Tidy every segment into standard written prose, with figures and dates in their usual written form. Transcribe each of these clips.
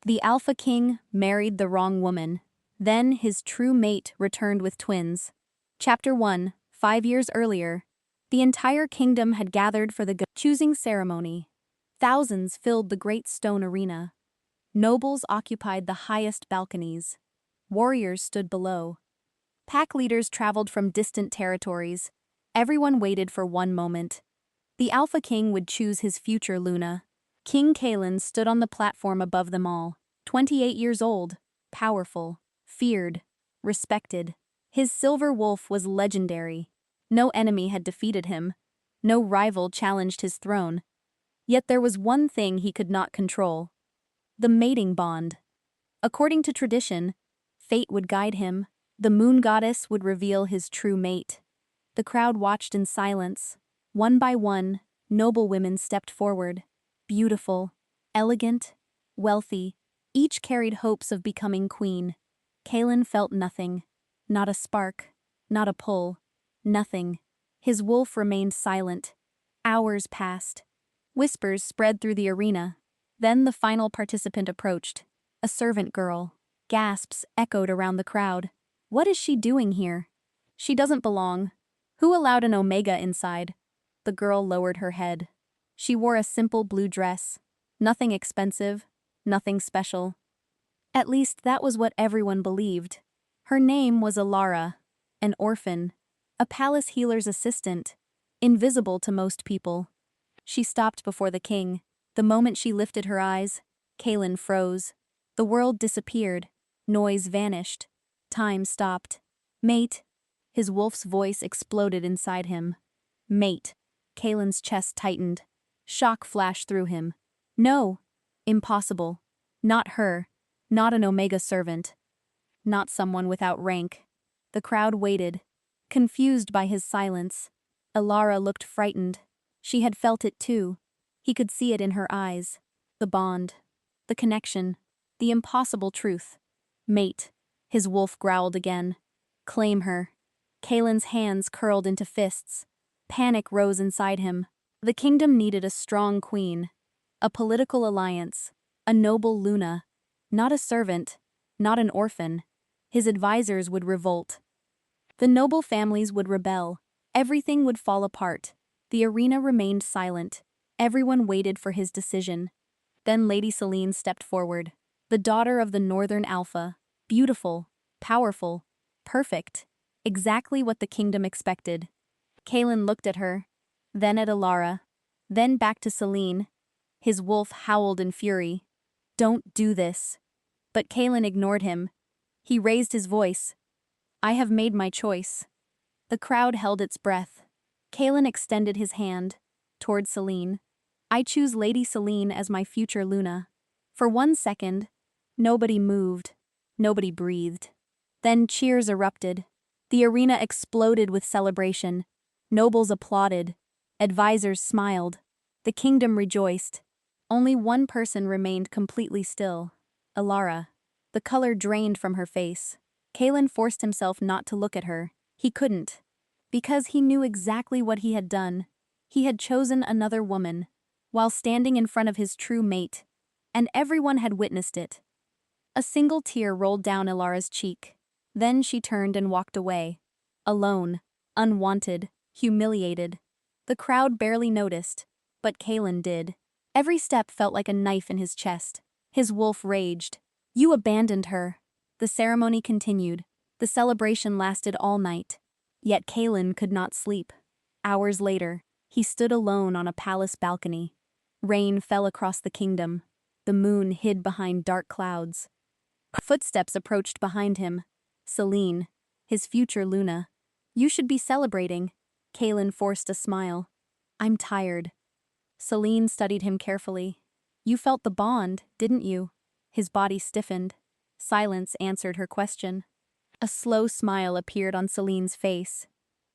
The Alpha King married the wrong woman. Then his true mate returned with twins. Chapter 1, 5 years earlier. The entire kingdom had gathered for the choosing ceremony. Thousands filled the great stone arena. Nobles occupied the highest balconies. Warriors stood below. Pack leaders traveled from distant territories. Everyone waited for one moment. The Alpha King would choose his future Luna. King Kalen stood on the platform above them all, 28 years old, powerful, feared, respected. His silver wolf was legendary. No enemy had defeated him. No rival challenged his throne. Yet there was one thing he could not control: the mating bond. According to tradition, fate would guide him. The moon goddess would reveal his true mate. The crowd watched in silence. One by one, noble women stepped forward. Beautiful, elegant, wealthy, each carried hopes of becoming queen. Kalen felt nothing. Not a spark, not a pull, nothing. His wolf remained silent. Hours passed. Whispers spread through the arena. Then the final participant approached. A servant girl. Gasps echoed around the crowd. What is she doing here? She doesn't belong. Who allowed an Omega inside? The girl lowered her head. She wore a simple blue dress. Nothing expensive, nothing special. At least that was what everyone believed. Her name was Alara, an orphan, a palace healer's assistant, invisible to most people. She stopped before the king. The moment she lifted her eyes, Kalen froze. The world disappeared. Noise vanished. Time stopped. Mate. His wolf's voice exploded inside him. Mate. Kalen's chest tightened. Shock flashed through him. No. Impossible. Not her. Not an Omega servant. Not someone without rank. The crowd waited, confused by his silence. Alara looked frightened. She had felt it too. He could see it in her eyes. The bond. The connection. The impossible truth. Mate. His wolf growled again. Claim her. Kalen's hands curled into fists. Panic rose inside him. The kingdom needed a strong queen. A political alliance. A noble Luna. Not a servant. Not an orphan. His advisors would revolt. The noble families would rebel. Everything would fall apart. The arena remained silent. Everyone waited for his decision. Then Lady Selene stepped forward. The daughter of the Northern Alpha. Beautiful. Powerful. Perfect. Exactly what the kingdom expected. Kalen looked at her, then at Alara, then back to Selene. His wolf howled in fury. Don't do this. But Kalen ignored him. He raised his voice. I have made my choice. The crowd held its breath. Kalen extended his hand toward Selene. I choose Lady Selene as my future Luna. For 1 second, nobody moved. Nobody breathed. Then cheers erupted. The arena exploded with celebration. Nobles applauded. Advisors smiled. The kingdom rejoiced. Only one person remained completely still. Alara. The color drained from her face. Kalen forced himself not to look at her. He couldn't. Because he knew exactly what he had done. He had chosen another woman, while standing in front of his true mate. And everyone had witnessed it. A single tear rolled down Alara's cheek. Then she turned and walked away. Alone, unwanted, humiliated. The crowd barely noticed, but Kalen did. Every step felt like a knife in his chest. His wolf raged. You abandoned her. The ceremony continued. The celebration lasted all night. Yet Kalen could not sleep. Hours later, he stood alone on a palace balcony. Rain fell across the kingdom. The moon hid behind dark clouds. Footsteps approached behind him. Selene, his future Luna. You should be celebrating. Kalen forced a smile. I'm tired. Selene studied him carefully. You felt the bond, didn't you? His body stiffened. Silence answered her question. A slow smile appeared on Selene's face.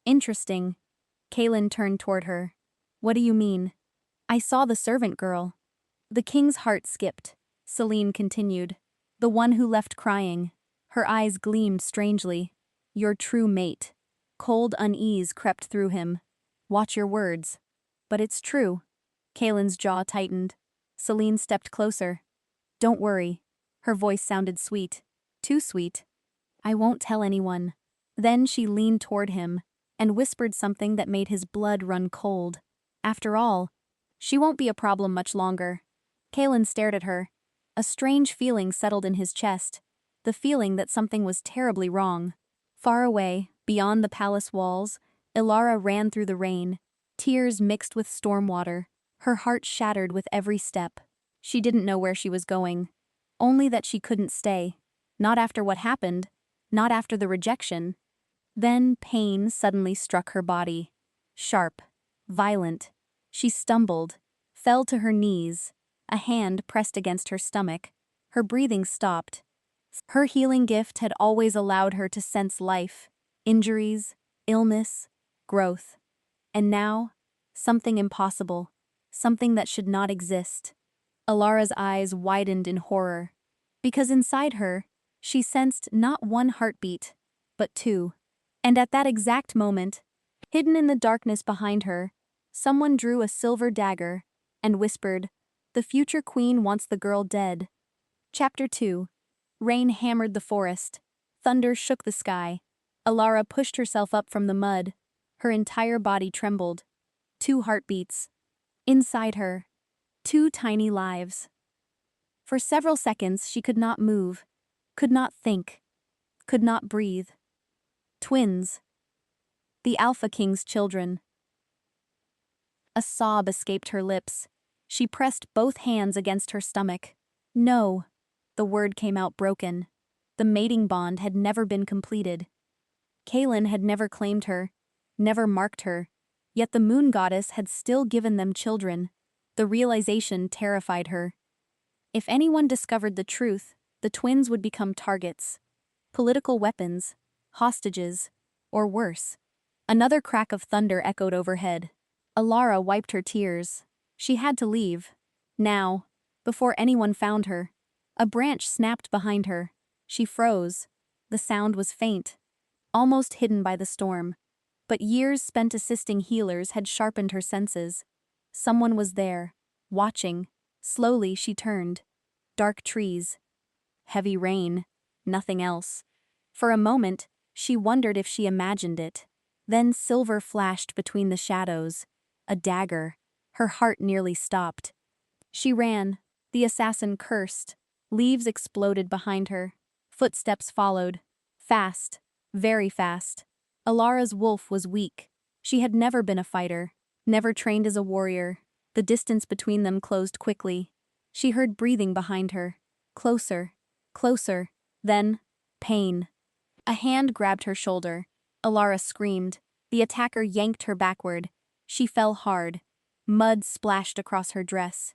Interesting. Kalen turned toward her. What do you mean? I saw the servant girl. The king's heart skipped. Selene continued. The one who left crying. Her eyes gleamed strangely. Your true mate. Cold unease crept through him. Watch your words. But it's true. Kalen's jaw tightened. Selene stepped closer. Don't worry. Her voice sounded sweet. Too sweet. "I won't tell anyone." Then she leaned toward him and whispered something that made his blood run cold. After all, she won't be a problem much longer. Kalen stared at her. A strange feeling settled in his chest, the feeling that something was terribly wrong. Far away, beyond the palace walls, Ilara ran through the rain, tears mixed with storm water, her heart shattered with every step. She didn't know where she was going, only that she couldn't stay. Not after what happened, not after the rejection. Then pain suddenly struck her body. Sharp, violent. She stumbled, fell to her knees, a hand pressed against her stomach. Her breathing stopped. Her healing gift had always allowed her to sense life, injuries, illness, growth. And now, something impossible, something that should not exist. Alara's eyes widened in horror, because inside her, she sensed not one heartbeat, but two. And at that exact moment, hidden in the darkness behind her, someone drew a silver dagger and whispered, "The future queen wants the girl dead." Chapter 2. Rain hammered the forest. Thunder shook the sky. Alara pushed herself up from the mud. Her entire body trembled. 2 heartbeats. Inside her, 2 tiny lives. For several seconds she could not move, could not think, could not breathe. Twins. The Alpha King's children. A sob escaped her lips. She pressed both hands against her stomach. No. The word came out broken. The mating bond had never been completed. Kalen had never claimed her, never marked her, yet the moon goddess had still given them children. The realization terrified her. If anyone discovered the truth, the twins would become targets. Political weapons, hostages, or worse. Another crack of thunder echoed overhead. Alara wiped her tears. She had to leave. Now, before anyone found her. A branch snapped behind her. She froze. The sound was faint, almost hidden by the storm. But years spent assisting healers had sharpened her senses. Someone was there, watching. Slowly she turned. Dark trees. Heavy rain. Nothing else. For a moment, she wondered if she imagined it. Then silver flashed between the shadows. A dagger. Her heart nearly stopped. She ran. The assassin cursed. Leaves exploded behind her. Footsteps followed. Fast. Very fast. Alara's wolf was weak. She had never been a fighter. Never trained as a warrior. The distance between them closed quickly. She heard breathing behind her. Closer. Closer. Then, pain. A hand grabbed her shoulder. Alara screamed. The attacker yanked her backward. She fell hard. Mud splashed across her dress.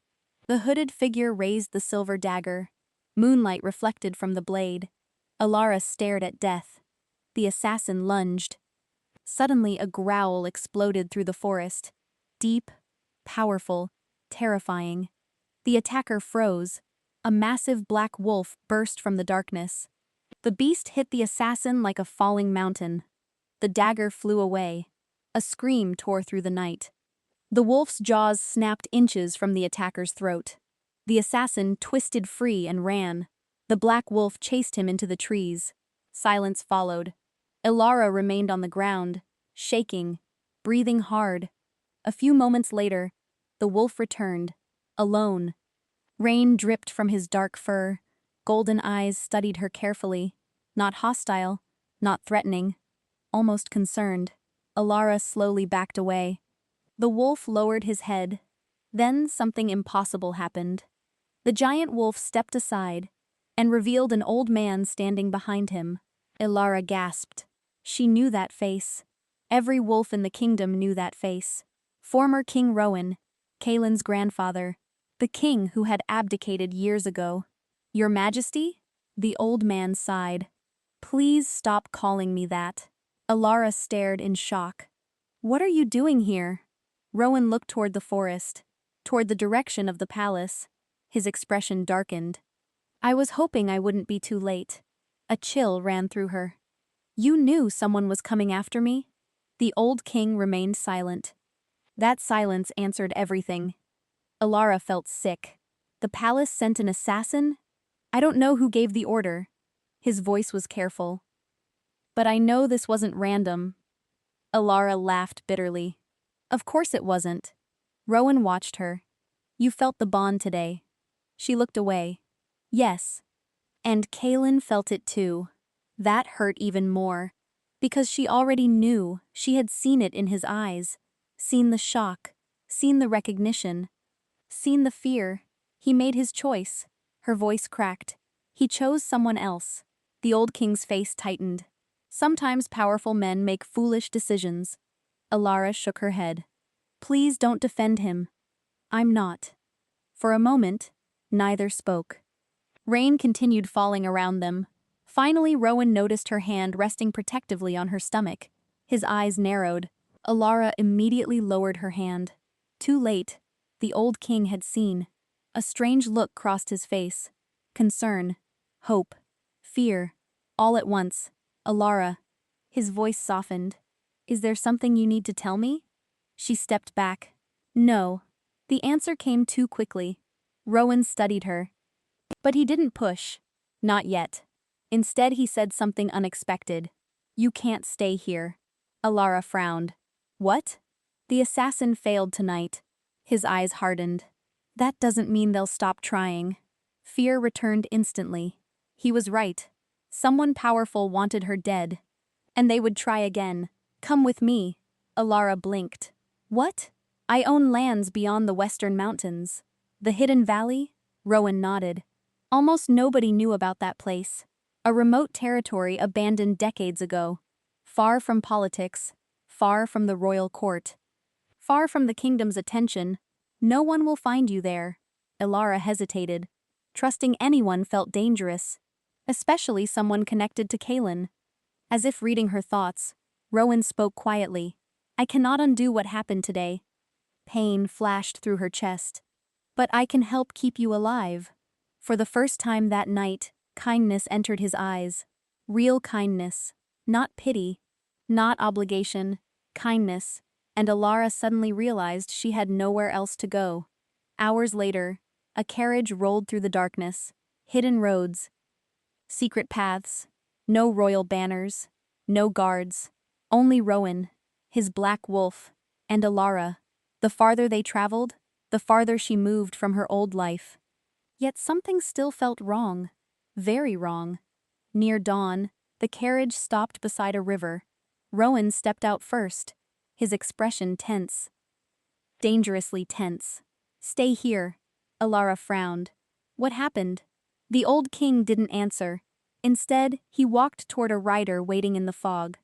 The hooded figure raised the silver dagger. Moonlight reflected from the blade. Alara stared at death. The assassin lunged. Suddenly a growl exploded through the forest. Deep, powerful, terrifying. The attacker froze. A massive black wolf burst from the darkness. The beast hit the assassin like a falling mountain. The dagger flew away. A scream tore through the night. The wolf's jaws snapped inches from the attacker's throat. The assassin twisted free and ran. The black wolf chased him into the trees. Silence followed. Ilara remained on the ground, shaking, breathing hard. A few moments later, the wolf returned, alone. Rain dripped from his dark fur. Golden eyes studied her carefully. Not hostile, not threatening, almost concerned. Alara slowly backed away. The wolf lowered his head. Then something impossible happened. The giant wolf stepped aside and revealed an old man standing behind him. Ilara gasped. She knew that face. Every wolf in the kingdom knew that face. Former King Rowan, Kalen's grandfather, the king who had abdicated years ago. "Your Majesty?" The old man sighed. "Please stop calling me that." Alara stared in shock. "What are you doing here?" Rowan looked toward the forest, toward the direction of the palace. His expression darkened. "I was hoping I wouldn't be too late." A chill ran through her. "You knew someone was coming after me?" The old king remained silent. That silence answered everything. Alara felt sick. The palace sent an assassin? I don't know who gave the order. His voice was careful. But I know this wasn't random. Alara laughed bitterly. Of course it wasn't. Rowan watched her. You felt the bond today. She looked away. Yes. And Kaelin felt it too. That hurt even more. Because she already knew, she had seen it in his eyes. Seen the shock. Seen the recognition. Seen the fear. He made his choice. Her voice cracked. He chose someone else. The old king's face tightened. Sometimes powerful men make foolish decisions. Alara shook her head. Please don't defend him. I'm not. For a moment, neither spoke. Rain continued falling around them. Finally, Rowan noticed her hand resting protectively on her stomach. His eyes narrowed. Alara immediately lowered her hand. Too late. The old king had seen. A strange look crossed his face. Concern. Hope. Fear. All at once. Alara. His voice softened. Is there something you need to tell me? She stepped back. No. The answer came too quickly. Rowan studied her. But he didn't push. Not yet. Instead he said something unexpected. You can't stay here. Alara frowned. What? The assassin failed tonight. His eyes hardened. That doesn't mean they'll stop trying. Fear returned instantly. He was right. Someone powerful wanted her dead. And they would try again. Come with me. Alara blinked. What? I own lands beyond the western mountains. The Hidden Valley? Rowan nodded. Almost nobody knew about that place. A remote territory abandoned decades ago. Far from politics. Far from the royal court. Far from the kingdom's attention. No one will find you there. Alara hesitated. Trusting anyone felt dangerous. Especially someone connected to Kaelin. As if reading her thoughts, Rowan spoke quietly. I cannot undo what happened today. Pain flashed through her chest. But I can help keep you alive. For the first time that night, kindness entered his eyes. Real kindness. Not pity. Not obligation. Kindness. And Alara suddenly realized she had nowhere else to go. Hours later, a carriage rolled through the darkness. Hidden roads. Secret paths. No royal banners. No guards. Only Rowan, his black wolf, and Alara. The farther they traveled, the farther she moved from her old life. Yet something still felt wrong. Very wrong. Near dawn, the carriage stopped beside a river. Rowan stepped out first, his expression tense. Dangerously tense. Stay here. Alara frowned. What happened? The old king didn't answer. Instead, he walked toward a rider waiting in the fog.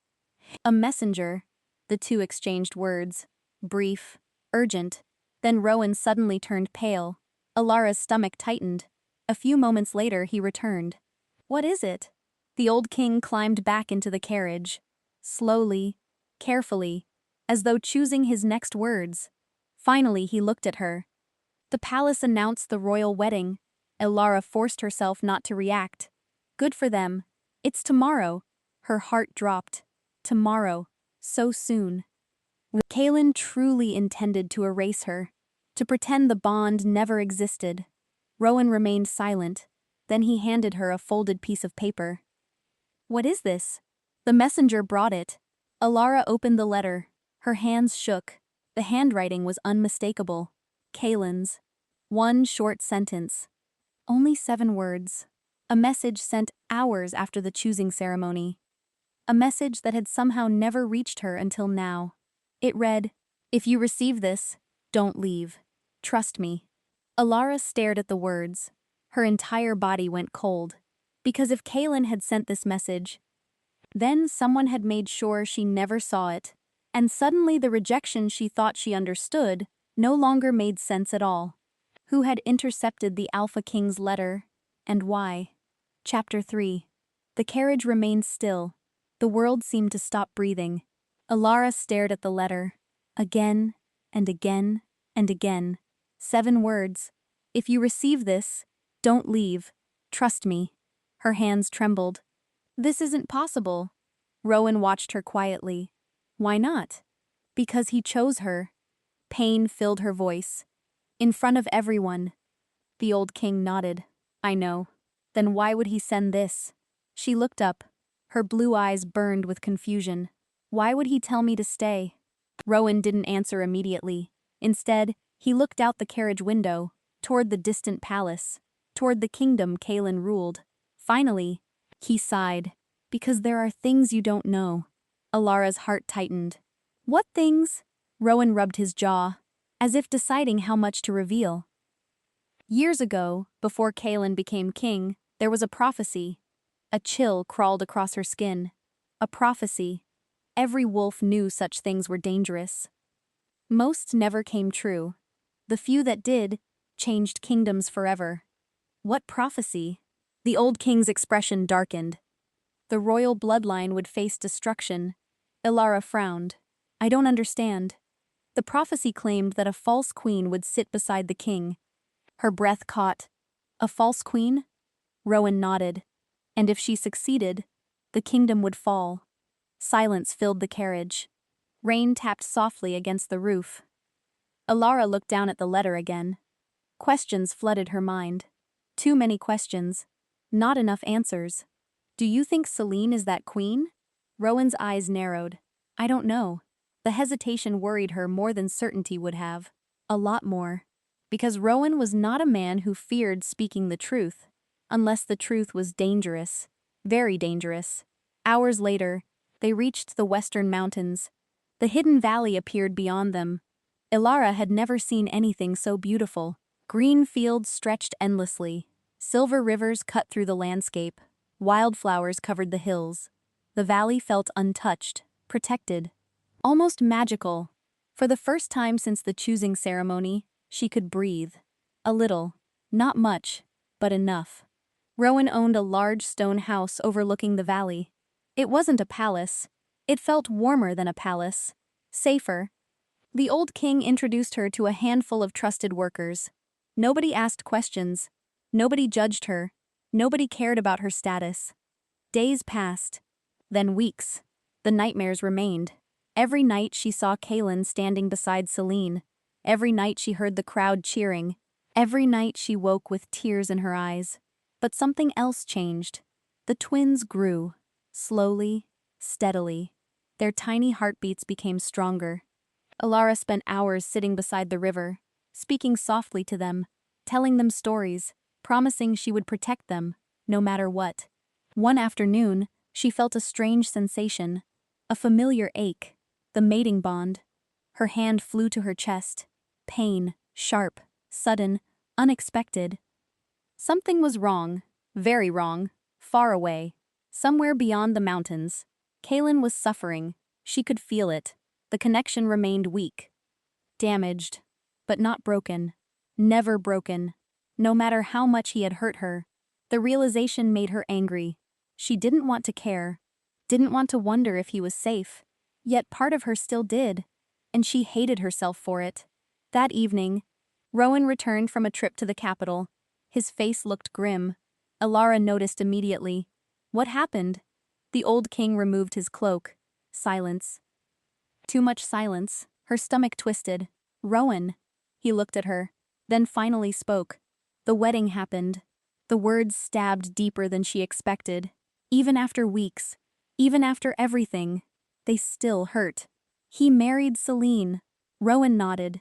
A messenger. The two exchanged words. Brief. Urgent. Then Rowan suddenly turned pale. Alara's stomach tightened. A few moments later he returned. What is it? The old king climbed back into the carriage. Slowly. Carefully. As though choosing his next words. Finally he looked at her. The palace announced the royal wedding. Alara forced herself not to react. Good for them. It's tomorrow. Her heart dropped. Tomorrow. So soon. Kaelin truly intended to erase her. To pretend the bond never existed. Rowan remained silent. Then he handed her a folded piece of paper. What is this? The messenger brought it. Alara opened the letter. Her hands shook. The handwriting was unmistakable. Kaelin's. One short sentence. Only 7 words. A message sent hours after the choosing ceremony. A message that had somehow never reached her until now. It read, If you receive this, don't leave. Trust me. Alara stared at the words. Her entire body went cold. Because if Kaelin had sent this message, then someone had made sure she never saw it. And suddenly the rejection she thought she understood no longer made sense at all. Who had intercepted the Alpha King's letter, and why? Chapter 3. The carriage remained still. The world seemed to stop breathing. Alara stared at the letter. Again, and again, and again. 7 words. If you receive this, don't leave. Trust me. Her hands trembled. This isn't possible. Rowan watched her quietly. Why not? Because he chose her. Pain filled her voice. In front of everyone. The old king nodded. I know. Then why would he send this? She looked up. Her blue eyes burned with confusion. Why would he tell me to stay? Rowan didn't answer immediately. Instead, he looked out the carriage window, toward the distant palace, toward the kingdom Kaelin ruled. Finally, he sighed. Because there are things you don't know. Alara's heart tightened. What things? Rowan rubbed his jaw, as if deciding how much to reveal. Years ago, before Kaelin became king, there was a prophecy. A chill crawled across her skin. A prophecy. Every wolf knew such things were dangerous. Most never came true. The few that did changed kingdoms forever. What prophecy? The old king's expression darkened. The royal bloodline would face destruction. Ilara frowned. I don't understand. The prophecy claimed that a false queen would sit beside the king. Her breath caught. A false queen? Rowan nodded. And if she succeeded, the kingdom would fall. Silence filled the carriage. Rain tapped softly against the roof. Ilara looked down at the letter again. Questions flooded her mind. Too many questions. Not enough answers. Do you think Selene is that queen? Rowan's eyes narrowed. I don't know. The hesitation worried her more than certainty would have. A lot more. Because Rowan was not a man who feared speaking the truth. Unless the truth was dangerous. Very dangerous. Hours later, they reached the western mountains. The hidden valley appeared beyond them. Ilara had never seen anything so beautiful. Green fields stretched endlessly. Silver rivers cut through the landscape. Wildflowers covered the hills. The valley felt untouched, protected, almost magical. For the first time since the choosing ceremony, she could breathe. A little. Not much, but enough. Rowan owned a large stone house overlooking the valley. It wasn't a palace. It felt warmer than a palace. Safer. The old king introduced her to a handful of trusted workers. Nobody asked questions. Nobody judged her. Nobody cared about her status. Days passed. Then weeks. The nightmares remained. Every night she saw Kaelin standing beside Selene. Every night she heard the crowd cheering. Every night she woke with tears in her eyes. But something else changed. The twins grew. Slowly, steadily. Their tiny heartbeats became stronger. Ilara spent hours sitting beside the river, speaking softly to them, telling them stories, promising she would protect them, no matter what. One afternoon, she felt a strange sensation, a familiar ache, the mating bond. Her hand flew to her chest. Pain, sharp, sudden, unexpected. Something was wrong, very wrong, far away, somewhere beyond the mountains. Kaelin was suffering. She could feel it. The connection remained weak. Damaged, but not broken. Never broken. No matter how much he had hurt her. The realization made her angry. She didn't want to care. Didn't want to wonder if he was safe. Yet part of her still did. And she hated herself for it. That evening, Rowan returned from a trip to the capital. His face looked grim. Ilara noticed immediately. What happened? The old king removed his cloak. Silence. Too much silence. Her stomach twisted. Rowan. He looked at her, then finally spoke. The wedding happened. The words stabbed deeper than she expected. Even after weeks, even after everything, they still hurt. He married Selene. Rowan nodded.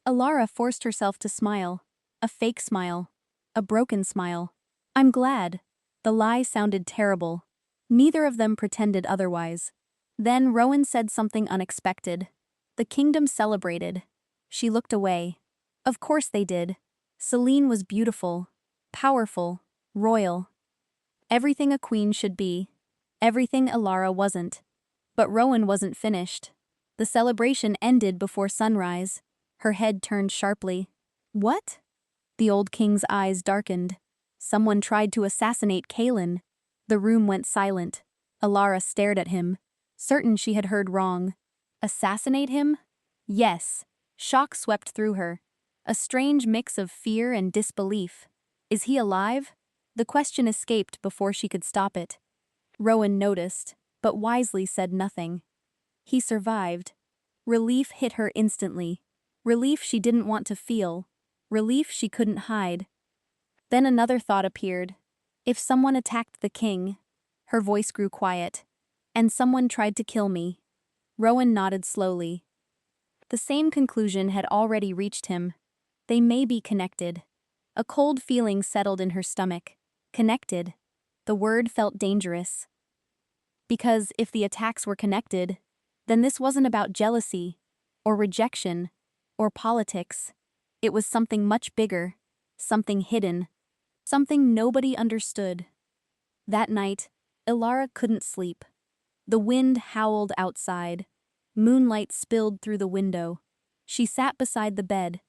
Ilara forced herself to smile. A fake smile. A broken smile. I'm glad. The lie sounded terrible. Neither of them pretended otherwise. Then Rowan said something unexpected. The kingdom celebrated. She looked away. Of course they did. Selene was beautiful, powerful, royal. Everything a queen should be. Everything Ilara wasn't. But Rowan wasn't finished. The celebration ended before sunrise. Her head turned sharply. What? The old king's eyes darkened. Someone tried to assassinate Kaelin. The room went silent. Ilara stared at him, certain she had heard wrong. Assassinate him? Yes. Shock swept through her. A strange mix of fear and disbelief. Is he alive? The question escaped before she could stop it. Rowan noticed, but wisely said nothing. He survived. Relief hit her instantly. Relief she didn't want to feel. Relief she couldn't hide. Then another thought appeared. If someone attacked the king, her voice grew quiet, and someone tried to kill me. Rowan nodded slowly. The same conclusion had already reached him. They may be connected. A cold feeling settled in her stomach. Connected. The word felt dangerous. Because if the attacks were connected, then this wasn't about jealousy, or rejection, or politics. It was something much bigger, something hidden, something nobody understood. That night, Ilara couldn't sleep. The wind howled outside. Moonlight spilled through the window. She sat beside the bed,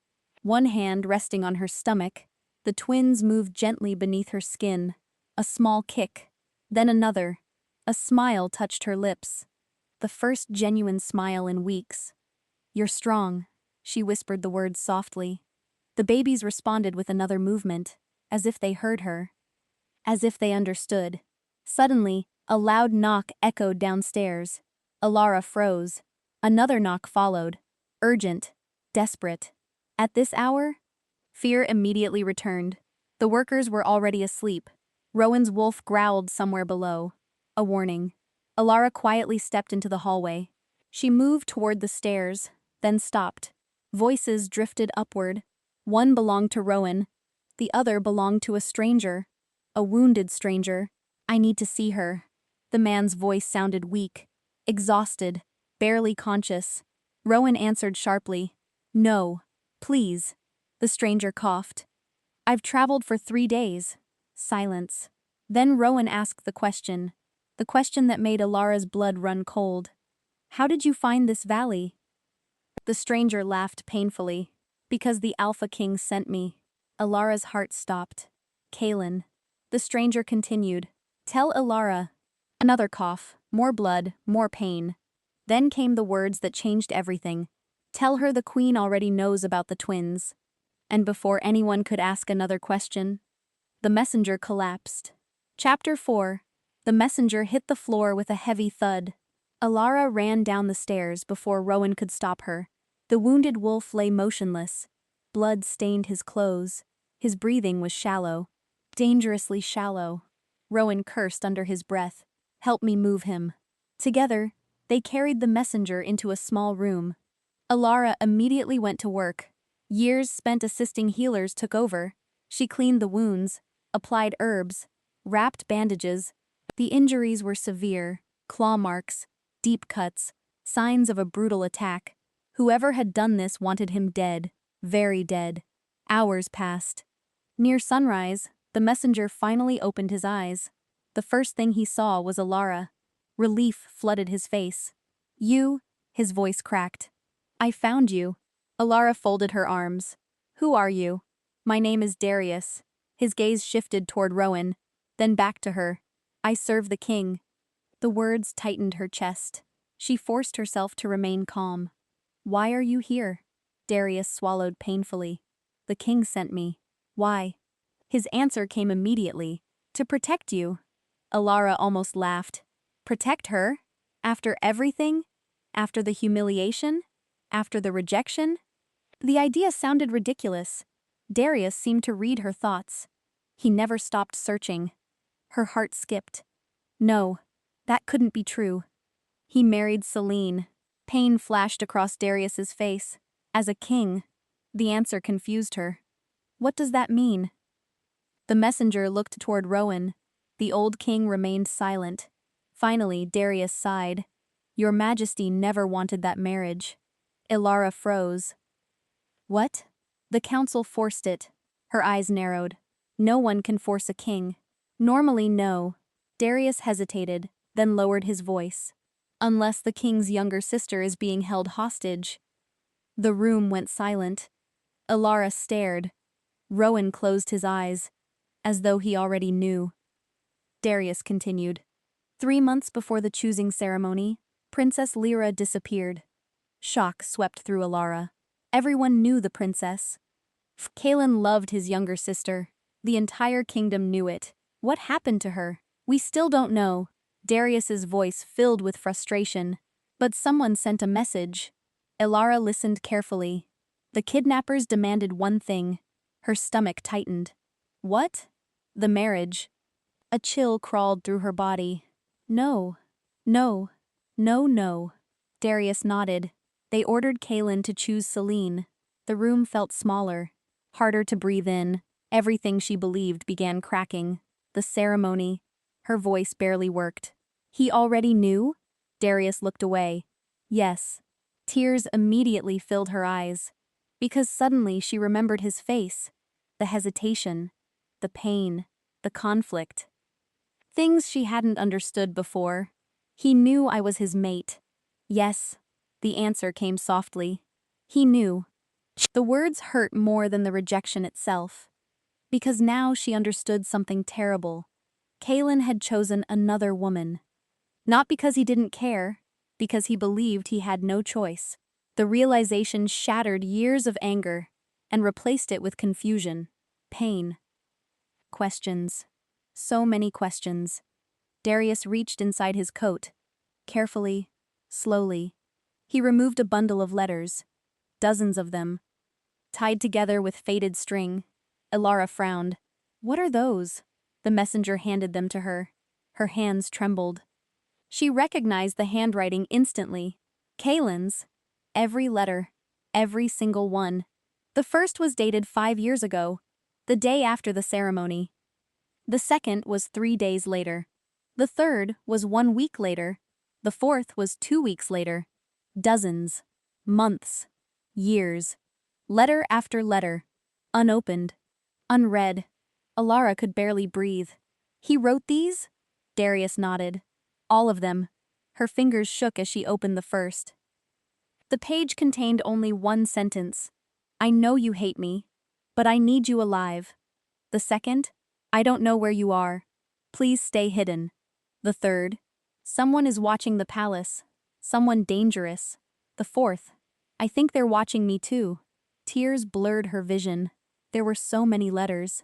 one hand resting on her stomach. The twins moved gently beneath her skin. A small kick, then another. A smile touched her lips. The first genuine smile in weeks. "You're strong," she whispered the words softly. The babies responded with another movement, as if they heard her. As if they understood. Suddenly, a loud knock echoed downstairs. Ilara froze. Another knock followed. Urgent. Desperate. At this hour? Fear immediately returned. The workers were already asleep. Rowan's wolf growled somewhere below. A warning. Ilara quietly stepped into the hallway. She moved toward the stairs, then stopped. Voices drifted upward. One belonged to Rowan. The other belonged to a stranger. A wounded stranger. "I need to see her." The man's voice sounded weak, exhausted, barely conscious. Rowan answered sharply. "No, please." The stranger coughed. "I've traveled for 3 days." Silence. Then Rowan asked the question that made Ilara's blood run cold. "How did you find this valley?" The stranger laughed painfully. "Because the Alpha King sent me." Ilara's heart stopped. "Kaelin." The stranger continued. "Tell Ilara." Another cough, more blood, more pain. Then came the words that changed everything. "Tell her the queen already knows about the twins." And before anyone could ask another question, the messenger collapsed. Chapter 4. The messenger hit the floor with a heavy thud. Ilara ran down the stairs before Rowan could stop her. The wounded wolf lay motionless. Blood stained his clothes. His breathing was shallow. Dangerously shallow. Rowan cursed under his breath. "Help me move him." Together, they carried the messenger into a small room. Ilara immediately went to work. Years spent assisting healers took over. She cleaned the wounds, applied herbs, wrapped bandages. The injuries were severe: claw marks, deep cuts, signs of a brutal attack. Whoever had done this wanted him dead, very dead. Hours passed. Near sunrise, the messenger finally opened his eyes. The first thing he saw was Ilara. Relief flooded his face. "You?" His voice cracked. "I found you." Ilara folded her arms. "Who are you?" "My name is Darius." His gaze shifted toward Rowan, then back to her. "I serve the king." The words tightened her chest. She forced herself to remain calm. "Why are you here?" Darius swallowed painfully. "The king sent me." "Why?" His answer came immediately. "To protect you." Ilara almost laughed. Protect her? After everything? After the humiliation? After the rejection? The idea sounded ridiculous. Darius seemed to read her thoughts. He never stopped searching. Her heart skipped. No, that couldn't be true. He married Celine. Pain flashed across Darius's face. As a king. The answer confused her. What does that mean? The messenger looked toward Rowan. The old king remained silent. Finally, Darius sighed. "Your Majesty never wanted that marriage." Ilara froze. "What?" The council forced it. Her eyes narrowed. "No one can force a king." "Normally, no." Darius hesitated, then lowered his voice. "Unless the king's younger sister is being held hostage." The room went silent. Ilara stared. Rowan closed his eyes, as though he already knew. Darius continued. 3 months before the choosing ceremony, Princess Lyra disappeared. Shock swept through Ilara. Everyone knew the princess. Kaelin loved his younger sister. The entire kingdom knew it. What happened to her? We still don't know. Darius's voice filled with frustration. But someone sent a message. Ilara listened carefully. The kidnappers demanded one thing. Her stomach tightened. What? The marriage. A chill crawled through her body. No. No. No, no. Darius nodded. They ordered Kaelin to choose Selene. The room felt smaller, harder to breathe in. Everything she believed began cracking. The ceremony. Her voice barely worked. He already knew? Darius looked away. Yes. Tears immediately filled her eyes. Because suddenly she remembered his face. The hesitation. The pain. The conflict. Things she hadn't understood before. He knew I was his mate. Yes. The answer came softly. He knew. The words hurt more than the rejection itself. Because now she understood something terrible. Kaelin had chosen another woman. Not because he didn't care, because he believed he had no choice. The realization shattered years of anger and replaced it with confusion, pain, questions. So many questions. Darius reached inside his coat. Carefully, slowly. He removed a bundle of letters. Dozens of them. Tied together with faded string. Elara frowned. What are those? The messenger handed them to her. Her hands trembled. She recognized the handwriting instantly. Kaelin's. Every letter. Every single one. The first was dated 5 years ago, the day after the ceremony. The second was 3 days later. The third was 1 week later. The fourth was 2 weeks later. Dozens. Months. Years. Letter after letter. Unopened. Unread. Elara could barely breathe. He wrote these? Darius nodded. All of them. Her fingers shook as she opened the first. The page contained only one sentence. I know you hate me, but I need you alive. The second? I don't know where you are. Please stay hidden. The third? Someone is watching the palace. Someone dangerous. The fourth? I think they're watching me too. Tears blurred her vision. There were so many letters.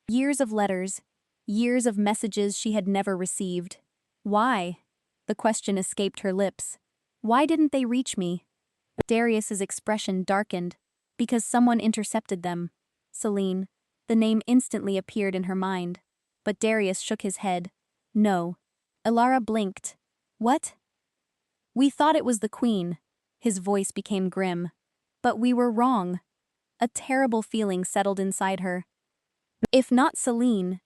Years of letters. Years of messages she had never received. Why? The question escaped her lips. Why didn't they reach me? Darius's expression darkened. Because someone intercepted them. Selene. The name instantly appeared in her mind. But Darius shook his head. No. Elara blinked. What? We thought it was the queen. His voice became grim. But we were wrong. A terrible feeling settled inside her. If not Selene.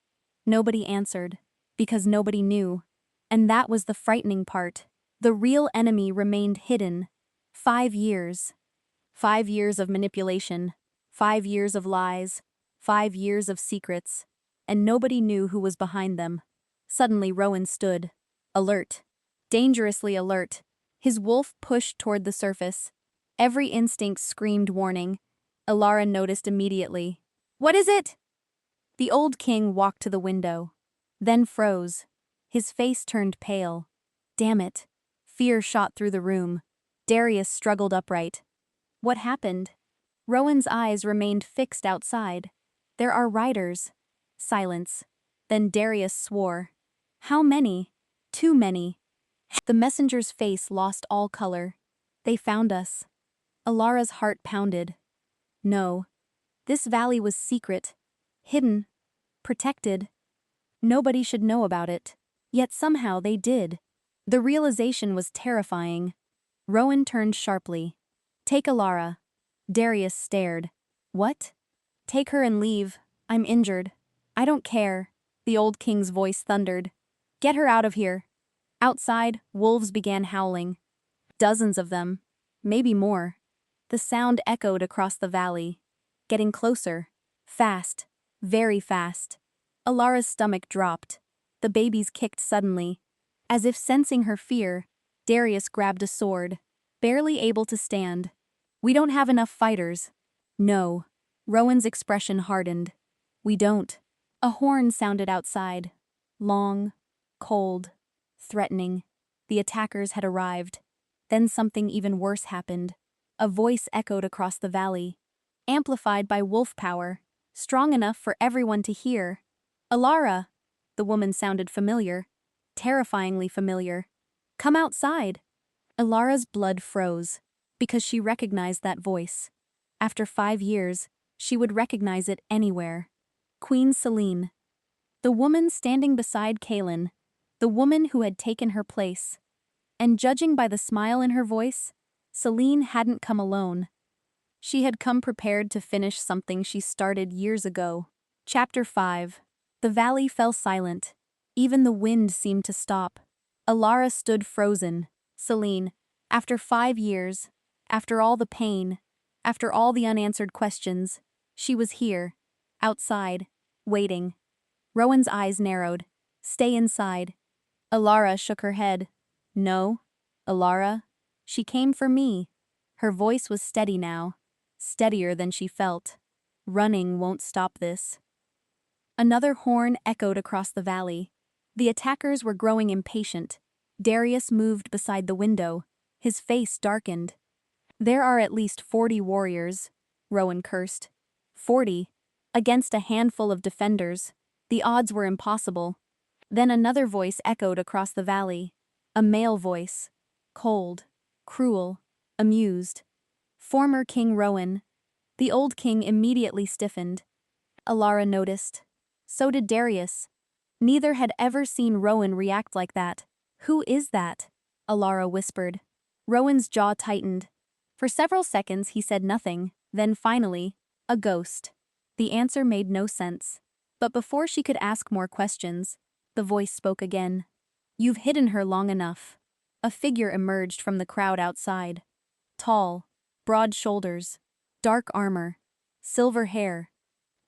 Nobody answered. Because nobody knew. And that was the frightening part. The real enemy remained hidden. 5 years. 5 years of manipulation. 5 years of lies. 5 years of secrets. And nobody knew who was behind them. Suddenly Rowan stood. Alert. Dangerously alert. His wolf pushed toward the surface. Every instinct screamed warning. Elara noticed immediately. What is it? The old king walked to the window. Then froze. His face turned pale. Damn it. Fear shot through the room. Darius struggled upright. What happened? Rowan's eyes remained fixed outside. There are riders. Silence. Then Darius swore. How many? Too many. The messenger's face lost all color. They found us. Alara's heart pounded. No. This valley was secret. Hidden. Protected. Nobody should know about it. Yet somehow they did. The realization was terrifying. Rowan turned sharply. Take Elara. Darius stared. What? Take her and leave. I'm injured. I don't care. The old king's voice thundered. Get her out of here. Outside, wolves began howling. Dozens of them. Maybe more. The sound echoed across the valley. Getting closer. Fast. Very fast. Alara's stomach dropped. The babies kicked suddenly. As if sensing her fear, Darius grabbed a sword. Barely able to stand. We don't have enough fighters. No. Rowan's expression hardened. We don't. A horn sounded outside. Long. Cold. Threatening. The attackers had arrived. Then something even worse happened. A voice echoed across the valley. Amplified by wolf power. Strong enough for everyone to hear. Elara! The woman sounded familiar. Terrifyingly familiar. Come outside! Elara's blood froze. Because she recognized that voice. After 5 years, she would recognize it anywhere. Queen Selene. The woman standing beside Kaylin, the woman who had taken her place. And judging by the smile in her voice, Celine hadn't come alone. She had come prepared to finish something she started years ago. Chapter 5. The valley fell silent. Even the wind seemed to stop. Alara stood frozen. Celine, after 5 years, after all the pain, after all the unanswered questions, she was here, outside, waiting. Rowan's eyes narrowed. Stay inside. Alara shook her head. No, Alara. She came for me. Her voice was steady now, steadier than she felt. Running won't stop this. Another horn echoed across the valley. The attackers were growing impatient. Darius moved beside the window. His face darkened. There are at least 40 warriors, Rowan cursed. 40? Against a handful of defenders. The odds were impossible. Then another voice echoed across the valley. A male voice. Cold, cruel, amused. Former King Rowan. The old king immediately stiffened. Alara noticed. So did Darius. Neither had ever seen Rowan react like that. Who is that? Alara whispered. Rowan's jaw tightened. For several seconds he said nothing, then finally, a ghost. The answer made no sense. But before she could ask more questions, the voice spoke again. You've hidden her long enough. A figure emerged from the crowd outside. Tall, broad shoulders, dark armor, silver hair.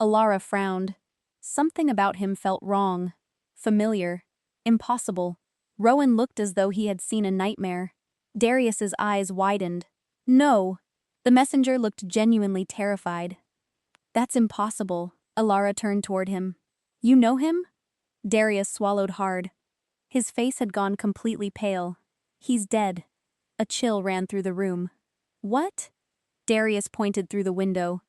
Alara frowned. Something about him felt wrong, familiar, impossible. Rowan looked as though he had seen a nightmare. Darius's eyes widened. No! The messenger looked genuinely terrified. That's impossible. Alara turned toward him. You know him? Darius swallowed hard. His face had gone completely pale. He's dead. A chill ran through the room. What? Darius pointed through the window.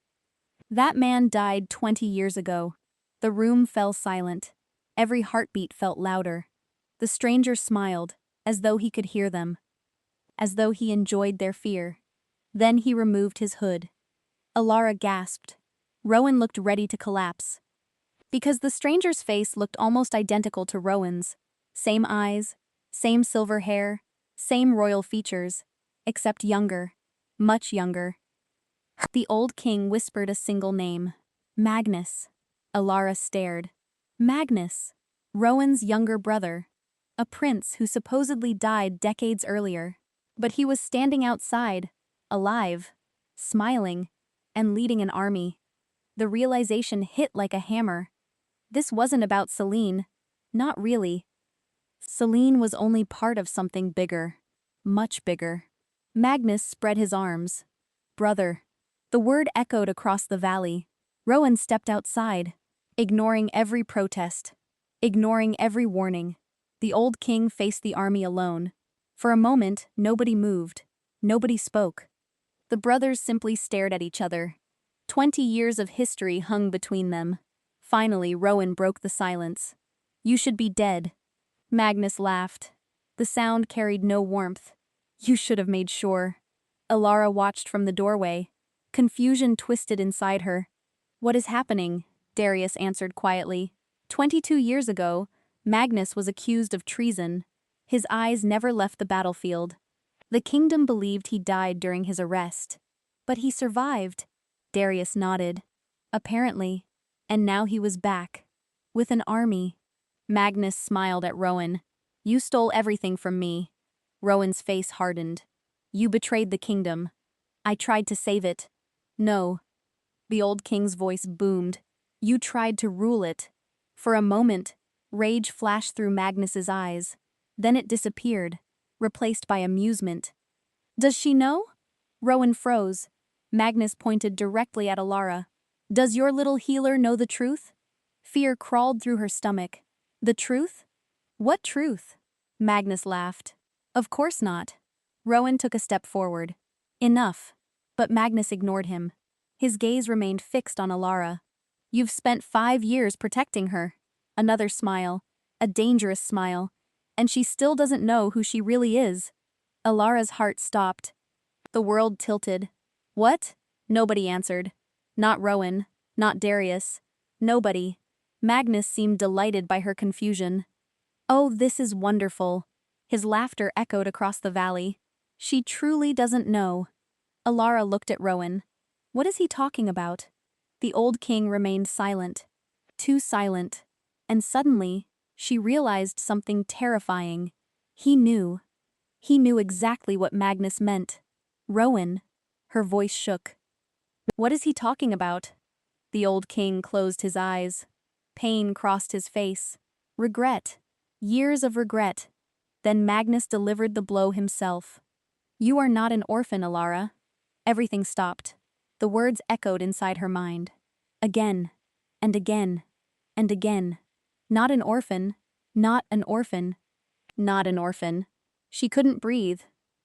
That man died 20 years ago. The room fell silent. Every heartbeat felt louder. The stranger smiled, as though he could hear them. As though he enjoyed their fear. Then he removed his hood. Alara gasped. Rowan looked ready to collapse. Because the stranger's face looked almost identical to Rowan's. Same eyes, same silver hair, same royal features, except younger, much younger. The old king whispered a single name. Magnus. Alara stared. Magnus. Rowan's younger brother. A prince who supposedly died decades earlier. But he was standing outside, alive, smiling, and leading an army. The realization hit like a hammer. This wasn't about Celine. Not really. Celine was only part of something bigger. Much bigger. Magnus spread his arms. Brother. The word echoed across the valley. Rowan stepped outside, ignoring every protest, ignoring every warning. The old king faced the army alone. For a moment, nobody moved. Nobody spoke. The brothers simply stared at each other. 20 years of history hung between them. Finally, Rowan broke the silence. You should be dead. Magnus laughed. The sound carried no warmth. You should have made sure. Alara watched from the doorway. Confusion twisted inside her. What is happening? Darius answered quietly. 22 years ago, Magnus was accused of treason. His eyes never left the battlefield. The kingdom believed he died during his arrest. But he survived. Darius nodded. Apparently. And now he was back. With an army. Magnus smiled at Rowan. You stole everything from me. Rowan's face hardened. You betrayed the kingdom. I tried to save it. No. The old king's voice boomed. You tried to rule it. For a moment, rage flashed through Magnus's eyes. Then it disappeared, replaced by amusement. Does she know? Rowan froze. Magnus pointed directly at Alara. Does your little healer know the truth? Fear crawled through her stomach. The truth? What truth? Magnus laughed. Of course not. Rowan took a step forward. Enough. But Magnus ignored him. His gaze remained fixed on Alara. You've spent 5 years protecting her. Another smile. A dangerous smile. And she still doesn't know who she really is. Alara's heart stopped. The world tilted. What? Nobody answered. Not Rowan. Not Darius. Nobody. Magnus seemed delighted by her confusion. "Oh, this is wonderful." His laughter echoed across the valley. "She truly doesn't know." Alara looked at Rowan. What is he talking about? The old king remained silent. Too silent. And suddenly, she realized something terrifying. He knew. He knew exactly what Magnus meant. "Rowan." Her voice shook. "What is he talking about?" The old king closed his eyes. Pain crossed his face. Regret. Years of regret. Then Magnus delivered the blow himself. "You are not an orphan, Alara." Everything stopped. The words echoed inside her mind. Again. And again. And again. Not an orphan. Not an orphan. Not an orphan. She couldn't breathe.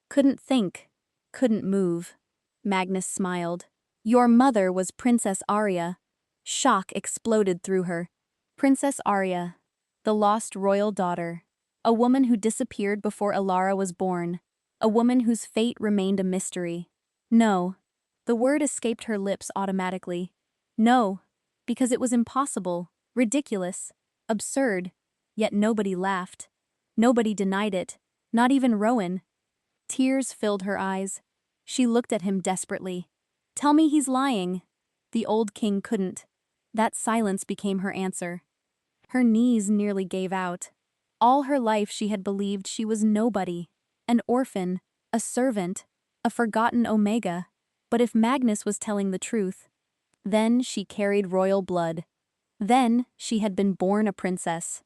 Couldn't think. Couldn't move. Magnus smiled. "Your mother was Princess Arya." Shock exploded through her. Princess Arya. The lost royal daughter. A woman who disappeared before Alara was born. A woman whose fate remained a mystery. No. The word escaped her lips automatically. No. Because it was impossible, ridiculous, absurd. Yet nobody laughed. Nobody denied it. Not even Rowan. Tears filled her eyes. She looked at him desperately. "Tell me he's lying." The old king couldn't. That silence became her answer. Her knees nearly gave out. All her life she had believed she was nobody. An orphan, a servant, a forgotten Omega. But if Magnus was telling the truth, then she carried royal blood. Then she had been born a princess.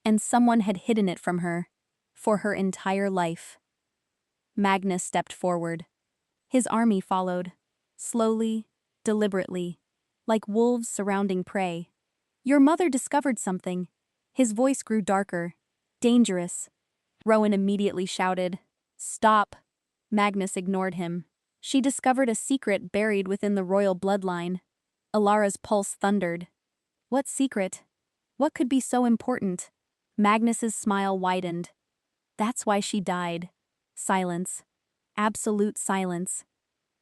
And someone had hidden it from her. For her entire life. Magnus stepped forward. His army followed. Slowly, deliberately. Like wolves surrounding prey. "Your mother discovered something." His voice grew darker. Dangerous. Rowan immediately shouted, "Stop." Magnus ignored him. "She discovered a secret buried within the royal bloodline." Alara's pulse thundered. What secret? What could be so important? Magnus's smile widened. "That's why she died." Silence. Absolute silence.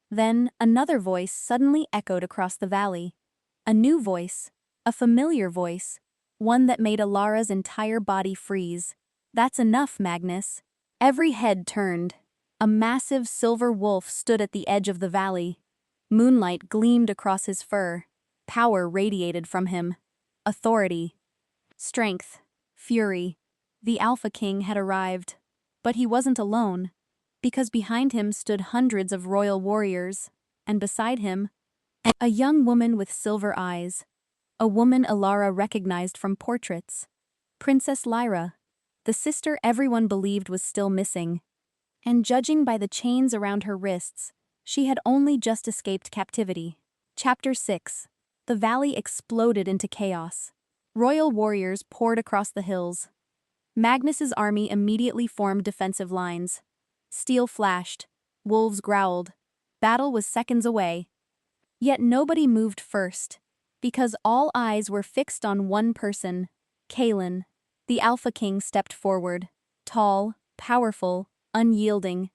Then another voice suddenly echoed across the valley. A new voice. A familiar voice. One that made Alara's entire body freeze. "That's enough, Magnus." Every head turned. A massive silver wolf stood at the edge of the valley. Moonlight gleamed across his fur. Power radiated from him. Authority. Strength. Fury. The Alpha King had arrived. But he wasn't alone. Because behind him stood hundreds of royal warriors. And beside him, a young woman with silver eyes. A woman Alara recognized from portraits. Princess Lyra. The sister everyone believed was still missing. And judging by the chains around her wrists, she had only just escaped captivity. Chapter 6. The valley exploded into chaos. Royal warriors poured across the hills. Magnus's army immediately formed defensive lines. Steel flashed. Wolves growled. Battle was seconds away. Yet nobody moved first. Because all eyes were fixed on one person. Kaelin. The Alpha King stepped forward. Tall, powerful, unyielding.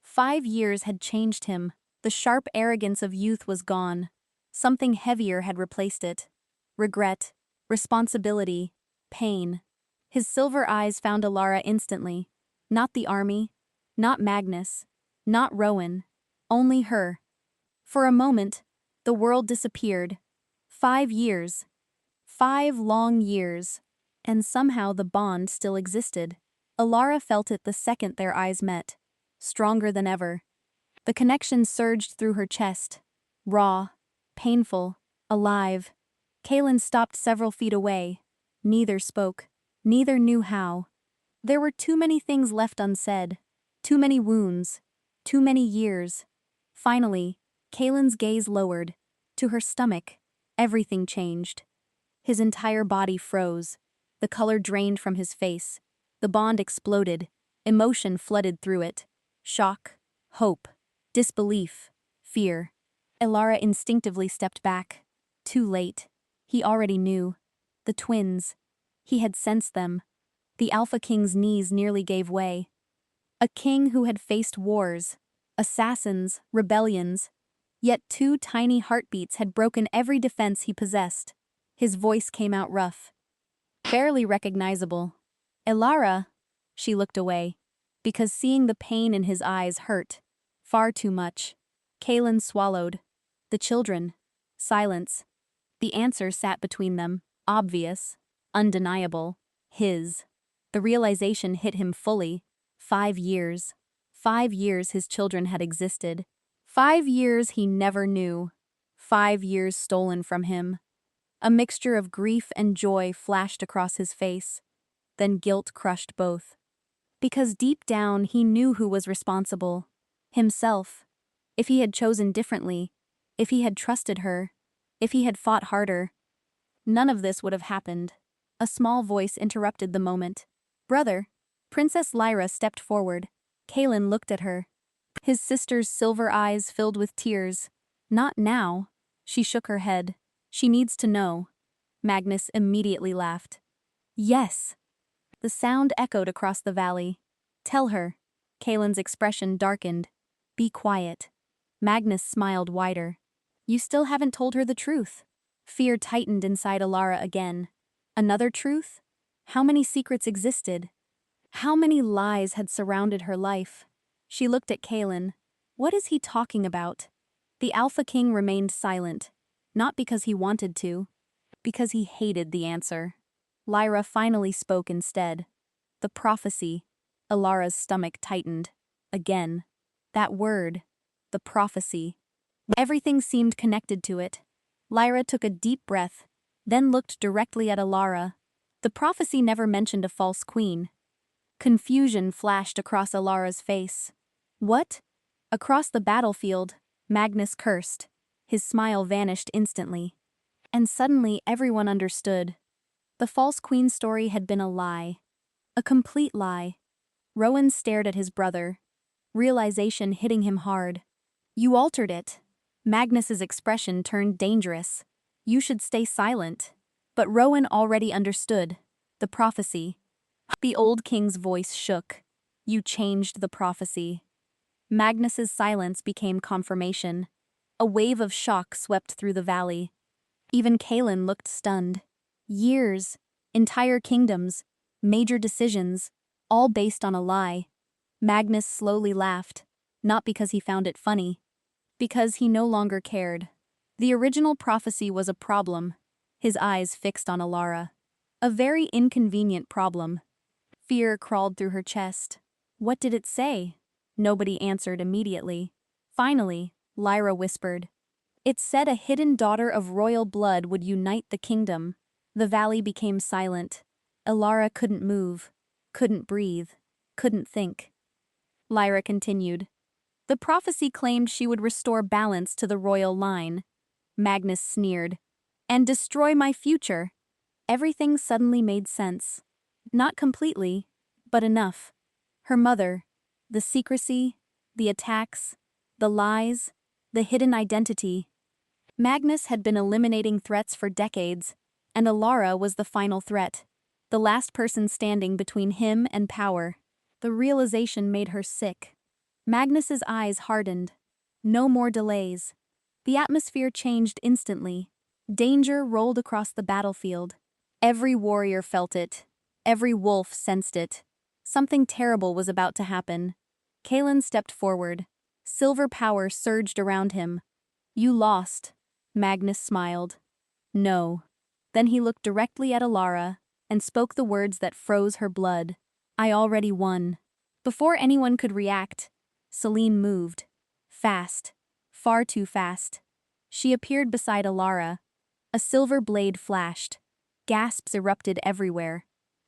5 years had changed him. The sharp arrogance of youth was gone. Something heavier had replaced it. Regret, responsibility, pain. His silver eyes found Alara instantly. Not the army, not Magnus, not Rowan, only her. For a moment, the world disappeared. 5 years. 5 long years. And somehow the bond still existed. Alara felt it the second their eyes met. Stronger than ever. The connection surged through her chest. Raw, painful, alive. Kaelin stopped several feet away. Neither spoke. Neither knew how. There were too many things left unsaid. Too many wounds. Too many years. Finally, Kaelin's gaze lowered. To her stomach. Everything changed. His entire body froze. The color drained from his face. The bond exploded. Emotion flooded through it. Shock, hope, disbelief, fear. Alara instinctively stepped back. Too late. He already knew. The twins. He had sensed them. The Alpha King's knees nearly gave way. A king who had faced wars, assassins, rebellions. Yet 2 tiny heartbeats had broken every defense he possessed. His voice came out rough, barely recognizable. Elara, she looked away, because seeing the pain in his eyes hurt. Far too much. Kaelin swallowed. The children. Silence. The answer sat between them, obvious, undeniable, his. The realization hit him fully. 5 years. 5 years his children had existed. 5 years he never knew. 5 years stolen from him. A mixture of grief and joy flashed across his face. Then guilt crushed both. Because deep down he knew who was responsible. Himself. If he had chosen differently, if he had trusted her, if he had fought harder, none of this would have happened. A small voice interrupted the moment. Brother. Princess Lyra stepped forward. Kaelin looked at her. His sister's silver eyes filled with tears. Not now. She shook her head. She needs to know. Magnus immediately laughed. Yes. The sound echoed across the valley. Tell her. Kaelin's expression darkened. Be quiet. Magnus smiled wider. You still haven't told her the truth. Fear tightened inside Elara again. Another truth? How many secrets existed? How many lies had surrounded her life? She looked at Kaelin. What is he talking about? The Alpha King remained silent. Not because he wanted to. Because he hated the answer. Lyra finally spoke instead. The prophecy. Elara's stomach tightened. Again. That word. The prophecy. Everything seemed connected to it. Lyra took a deep breath, then looked directly at Elara. The prophecy never mentioned a false queen. Confusion flashed across Elara's face. What? Across the battlefield, Magnus cursed. His smile vanished instantly. And suddenly everyone understood. The false queen story had been a lie. A complete lie. Rowan stared at his brother. Realization hitting him hard. You altered it. Magnus's expression turned dangerous. You should stay silent. But Rowan already understood. The prophecy. The old king's voice shook. You changed the prophecy. Magnus's silence became confirmation. A wave of shock swept through the valley. Even Kaelin looked stunned. Years, entire kingdoms, major decisions, all based on a lie. Magnus slowly laughed, not because he found it funny, because he no longer cared. The original prophecy was a problem, his eyes fixed on Elara. A very inconvenient problem. Fear crawled through her chest. What did it say? Nobody answered immediately. Finally, Lyra whispered. It said a hidden daughter of royal blood would unite the kingdom. The valley became silent. Elara couldn't move, couldn't breathe, couldn't think. Lyra continued. The prophecy claimed she would restore balance to the royal line. Magnus sneered. And destroy my future. Everything suddenly made sense. Not completely, but enough. Her mother, the secrecy, the attacks, the lies, the hidden identity. Magnus had been eliminating threats for decades, and Elara was the final threat, the last person standing between him and power. The realization made her sick. Magnus's eyes hardened. No more delays. The atmosphere changed instantly. Danger rolled across the battlefield. Every warrior felt it. Every wolf sensed it. Something terrible was about to happen. Kaelin stepped forward. Silver power surged around him. You lost. Magnus smiled. No. Then he looked directly at Elara and spoke the words that froze her blood. I already won. Before anyone could react, Celine moved. Fast. Far too fast. She appeared beside Elara. A silver blade flashed. Gasps erupted everywhere.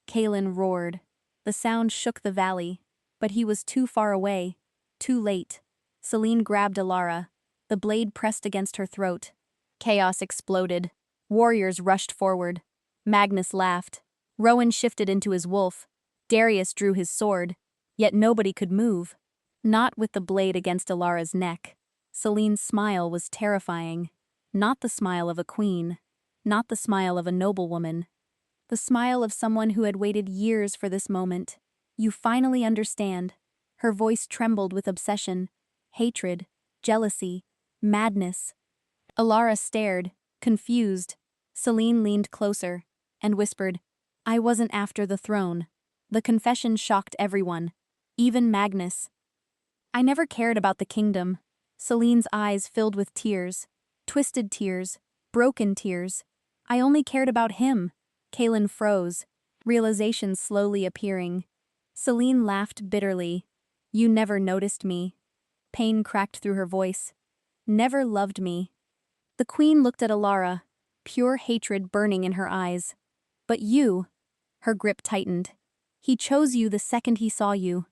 Kaelin roared. The sound shook the valley, but he was too far away. Too late. Celine grabbed Elara. The blade pressed against her throat. Chaos exploded. Warriors rushed forward. Magnus laughed. Rowan shifted into his wolf. Darius drew his sword. Yet nobody could move. Not with the blade against Elara's neck. Celine's smile was terrifying. Not the smile of a queen. Not the smile of a noblewoman. The smile of someone who had waited years for this moment. You finally understand. Her voice trembled with obsession, hatred, jealousy, madness. Elara stared, confused. Selene leaned closer and whispered, I wasn't after the throne. The confession shocked everyone, even Magnus. I never cared about the kingdom. Selene's eyes filled with tears, twisted tears, broken tears. I only cared about him. Kaelin froze, realization slowly appearing. Selene laughed bitterly. You never noticed me. Pain cracked through her voice. Never loved me. The queen looked at Alara, pure hatred burning in her eyes. But you, her grip tightened. He chose you the second he saw you.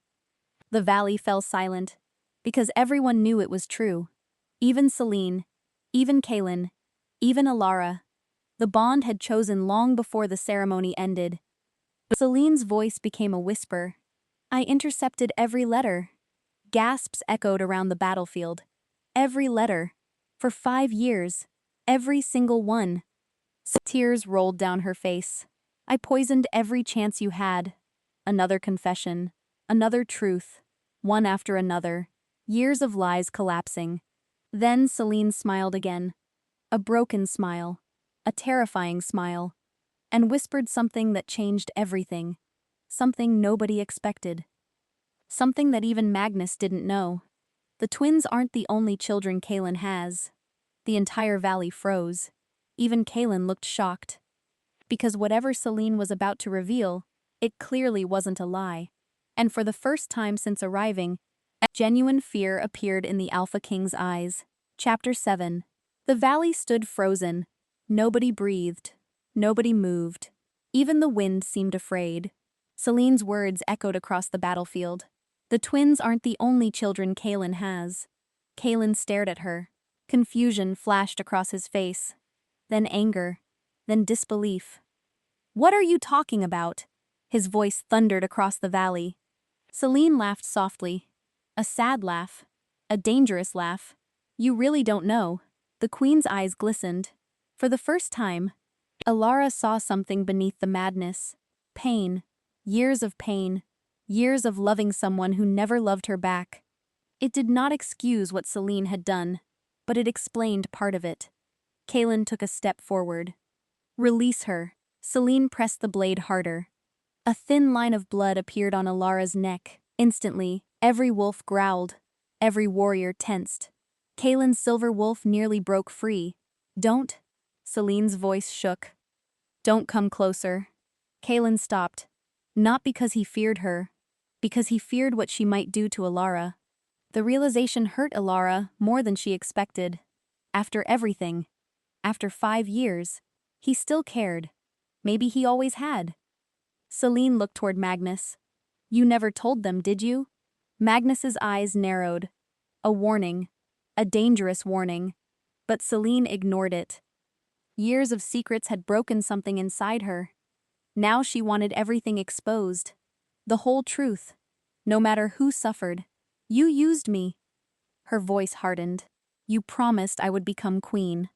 The valley fell silent, because everyone knew it was true. Even Selene, even Kaelin, even Alara. The bond had chosen long before the ceremony ended. Selene's voice became a whisper. I intercepted every letter. Gasps echoed around the battlefield. Every letter. For 5 years. Every single one. Tears rolled down her face. I poisoned every chance you had. Another confession. Another truth. One after another. Years of lies collapsing. Then Selene smiled again. A broken smile. A terrifying smile. And whispered something that changed everything. Something nobody expected. Something that even Magnus didn't know. The twins aren't the only children Kaelin has. The entire valley froze. Even Kaelin looked shocked. Because whatever Selene was about to reveal, it clearly wasn't a lie. And for the first time since arriving, genuine fear appeared in the Alpha King's eyes. Chapter 7. The valley stood frozen. Nobody breathed. Nobody moved. Even the wind seemed afraid. Selene's words echoed across the battlefield. The twins aren't the only children Kaelin has. Kaelin stared at her. Confusion flashed across his face. Then anger. Then disbelief. What are you talking about? His voice thundered across the valley. Selene laughed softly. A sad laugh. A dangerous laugh. You really don't know. The queen's eyes glistened. For the first time, Alara saw something beneath the madness. Pain. Years of pain. Years of loving someone who never loved her back. It did not excuse what Selene had done, but it explained part of it. Kaelin took a step forward. Release her. Selene pressed the blade harder. A thin line of blood appeared on Alara's neck. Instantly, every wolf growled. Every warrior tensed. Kaelin's silver wolf nearly broke free. Don't. Selene's voice shook. Don't come closer. Kaelin stopped. Not because he feared her, because he feared what she might do to Alara. The realization hurt Alara more than she expected. After everything, after 5 years, he still cared. Maybe he always had. Selene looked toward Magnus. You never told them, did you? Magnus's eyes narrowed. A warning. A dangerous warning. But Selene ignored it. Years of secrets had broken something inside her. Now she wanted everything exposed. The whole truth. No matter who suffered. You used me. Her voice hardened. You promised I would become queen.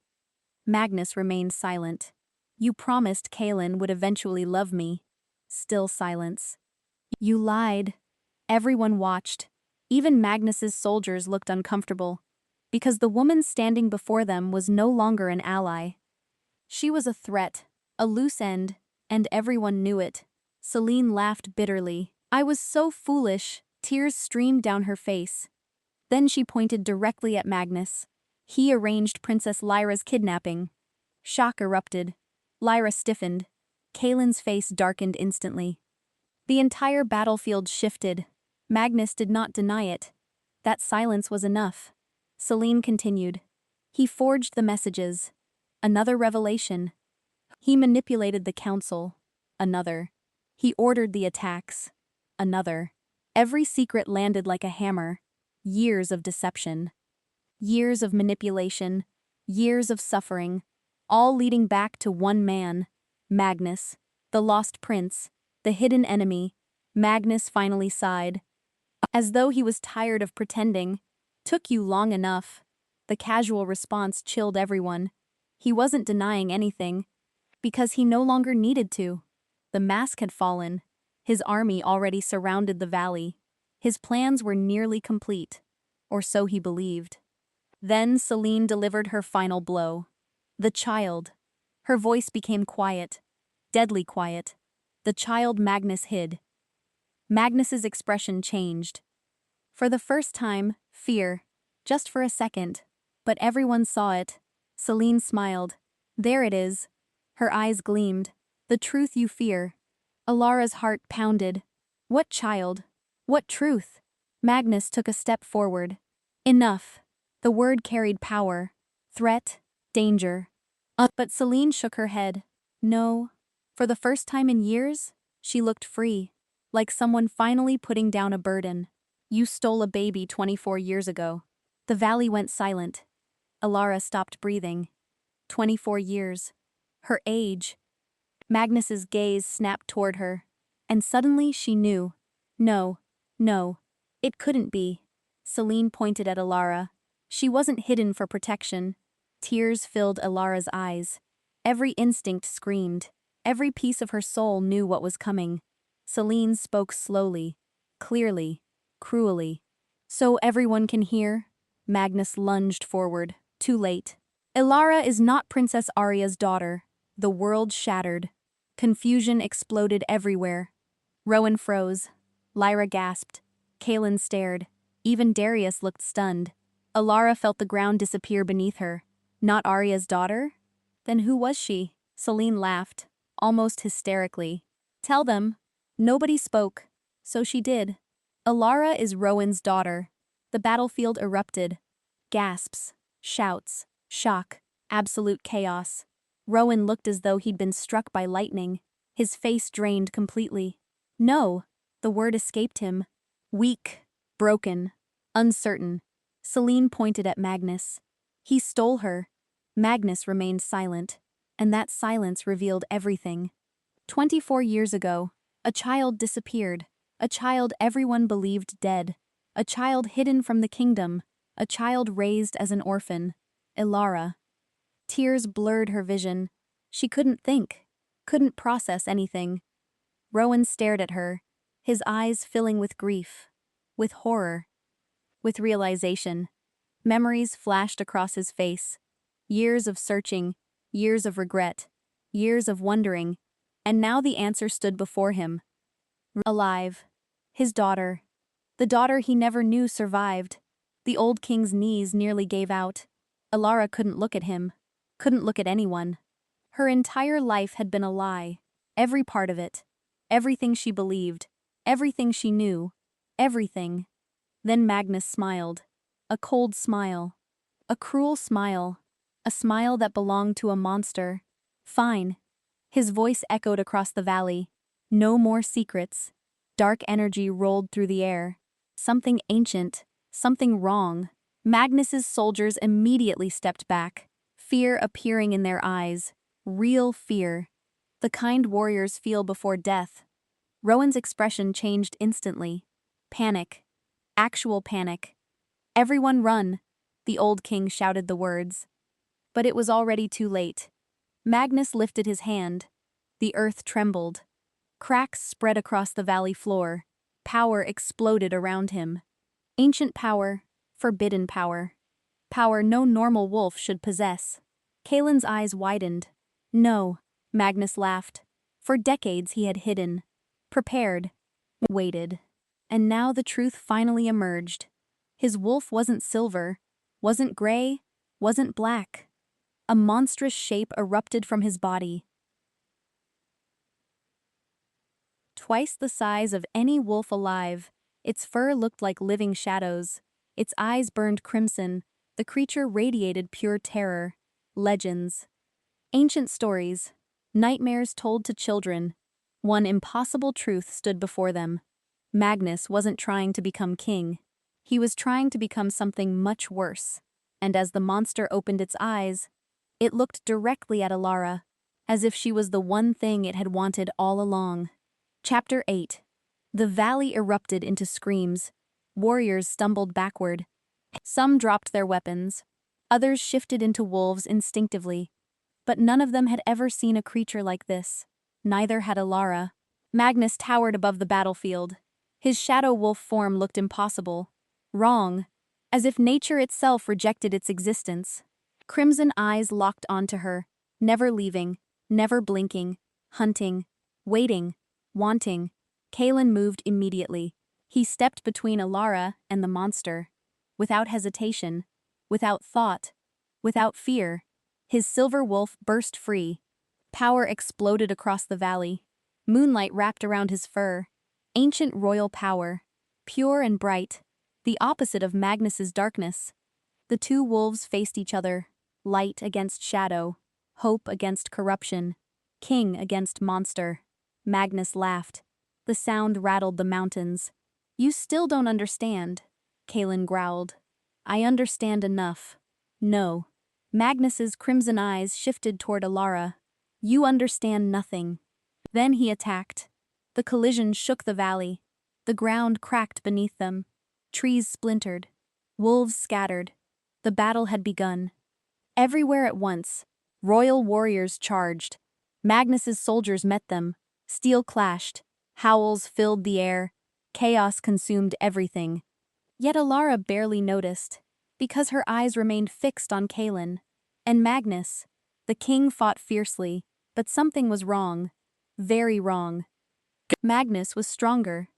Magnus remained silent. You promised Kaelin would eventually love me. Still silence. You lied. Everyone watched. Even Magnus's soldiers looked uncomfortable. Because the woman standing before them was no longer an ally. She was a threat, a loose end, and everyone knew it. Selene laughed bitterly. I was so foolish. Tears streamed down her face. Then she pointed directly at Magnus. He arranged Princess Lyra's kidnapping. Shock erupted. Lyra stiffened. Kaelin's face darkened instantly. The entire battlefield shifted. Magnus did not deny it. That silence was enough. Selene continued. He forged the messages. Another revelation. He manipulated the council. Another. He ordered the attacks. Another. Every secret landed like a hammer. Years of deception. Years of manipulation. Years of suffering. All leading back to one man. Magnus. The lost prince. The hidden enemy. Magnus finally sighed. As though he was tired of pretending. Took you long enough. The casual response chilled everyone. He wasn't denying anything. Because he no longer needed to. The mask had fallen. His army already surrounded the valley. His plans were nearly complete. Or so he believed. Then Selene delivered her final blow. The child. Her voice became quiet, deadly quiet. The child Magnus hid. Magnus's expression changed. For the first time, fear. Just for a second. But everyone saw it. Celine smiled. There it is. Her eyes gleamed. The truth you fear. Alara's heart pounded. What child? What truth? Magnus took a step forward. Enough. The word carried power. Threat. Danger. But Celine shook her head. No. For the first time in years, she looked free. Like someone finally putting down a burden. You stole a baby 24 years ago. The valley went silent. Alara stopped breathing. 24 years. Her age. Magnus's gaze snapped toward her. And suddenly she knew. No. No. It couldn't be. Celine pointed at Alara. She wasn't hidden for protection. Tears filled Alara's eyes. Every instinct screamed. Every piece of her soul knew what was coming. Celine spoke slowly, clearly, cruelly. So everyone can hear? Magnus lunged forward. Too late. Alara is not Princess Arya's daughter. The world shattered. Confusion exploded everywhere. Rowan froze. Lyra gasped. Kaelin stared. Even Darius looked stunned. Alara felt the ground disappear beneath her. Not Arya's daughter? Then who was she? Celine laughed, almost hysterically. Tell them. Nobody spoke. So she did. Alara is Rowan's daughter. The battlefield erupted. Gasps, shouts, shock, absolute chaos. Rowan looked as though he'd been struck by lightning. His face drained completely. No, the word escaped him. Weak, broken, uncertain. Celine pointed at Magnus. He stole her. Magnus remained silent, and that silence revealed everything. 24 years ago, a child disappeared, a child everyone believed dead, a child hidden from the kingdom, a child raised as an orphan, Alara. Tears blurred her vision. She couldn't think, couldn't process anything. Rowan stared at her, his eyes filling with grief, with horror, with realization. Memories flashed across his face. Years of searching, years of regret, years of wondering, and now the answer stood before him. Alive. His daughter. The daughter he never knew survived. The old king's knees nearly gave out. Alara couldn't look at him, couldn't look at anyone. Her entire life had been a lie. Every part of it. Everything she believed. Everything she knew. Everything. Then Magnus smiled. A cold smile. A cruel smile. A smile that belonged to a monster. Fine. His voice echoed across the valley. No more secrets. Dark energy rolled through the air. Something ancient. Something wrong. Magnus's soldiers immediately stepped back. Fear appearing in their eyes. Real fear. The kind warriors feel before death. Rowan's expression changed instantly. Panic. Actual panic. Everyone run. The old king shouted the words. But it was already too late. Magnus lifted his hand. The earth trembled. Cracks spread across the valley floor. Power exploded around him. Ancient power, forbidden power. Power no normal wolf should possess. Kaelin's eyes widened. No, Magnus laughed. For decades he had hidden. Prepared. Waited. And now the truth finally emerged. His wolf wasn't silver, wasn't gray, wasn't black. A monstrous shape erupted from his body. Twice the size of any wolf alive, its fur looked like living shadows. Its eyes burned crimson. The creature radiated pure terror. Legends. Ancient stories. Nightmares told to children. One impossible truth stood before them. Magnus wasn't trying to become king. He was trying to become something much worse. And as the monster opened its eyes, it looked directly at Alara, as if she was the one thing it had wanted all along. Chapter 8. The valley erupted into screams. Warriors stumbled backward. Some dropped their weapons. Others shifted into wolves instinctively. But none of them had ever seen a creature like this. Neither had Alara. Magnus towered above the battlefield. His shadow wolf form looked impossible. Wrong. As if nature itself rejected its existence. Crimson eyes locked onto her. Never leaving, never blinking, hunting, waiting, wanting. Kalen moved immediately. He stepped between Alara and the monster. Without hesitation, without thought, without fear, his silver wolf burst free. Power exploded across the valley. Moonlight wrapped around his fur. Ancient royal power. Pure and bright. The opposite of Magnus's darkness. The two wolves faced each other. Light against shadow. Hope against corruption. King against monster. Magnus laughed. The sound rattled the mountains. "You still don't understand," Kalen growled. "I understand enough." "No." Magnus's crimson eyes shifted toward Alara. "You understand nothing." Then he attacked. The collision shook the valley. The ground cracked beneath them. Trees splintered. Wolves scattered. The battle had begun. Everywhere at once, royal warriors charged. Magnus's soldiers met them. Steel clashed. Howls filled the air. Chaos consumed everything. Yet Alara barely noticed, because her eyes remained fixed on Kalen. And Magnus. The king fought fiercely, but something was wrong. Very wrong. Magnus was stronger.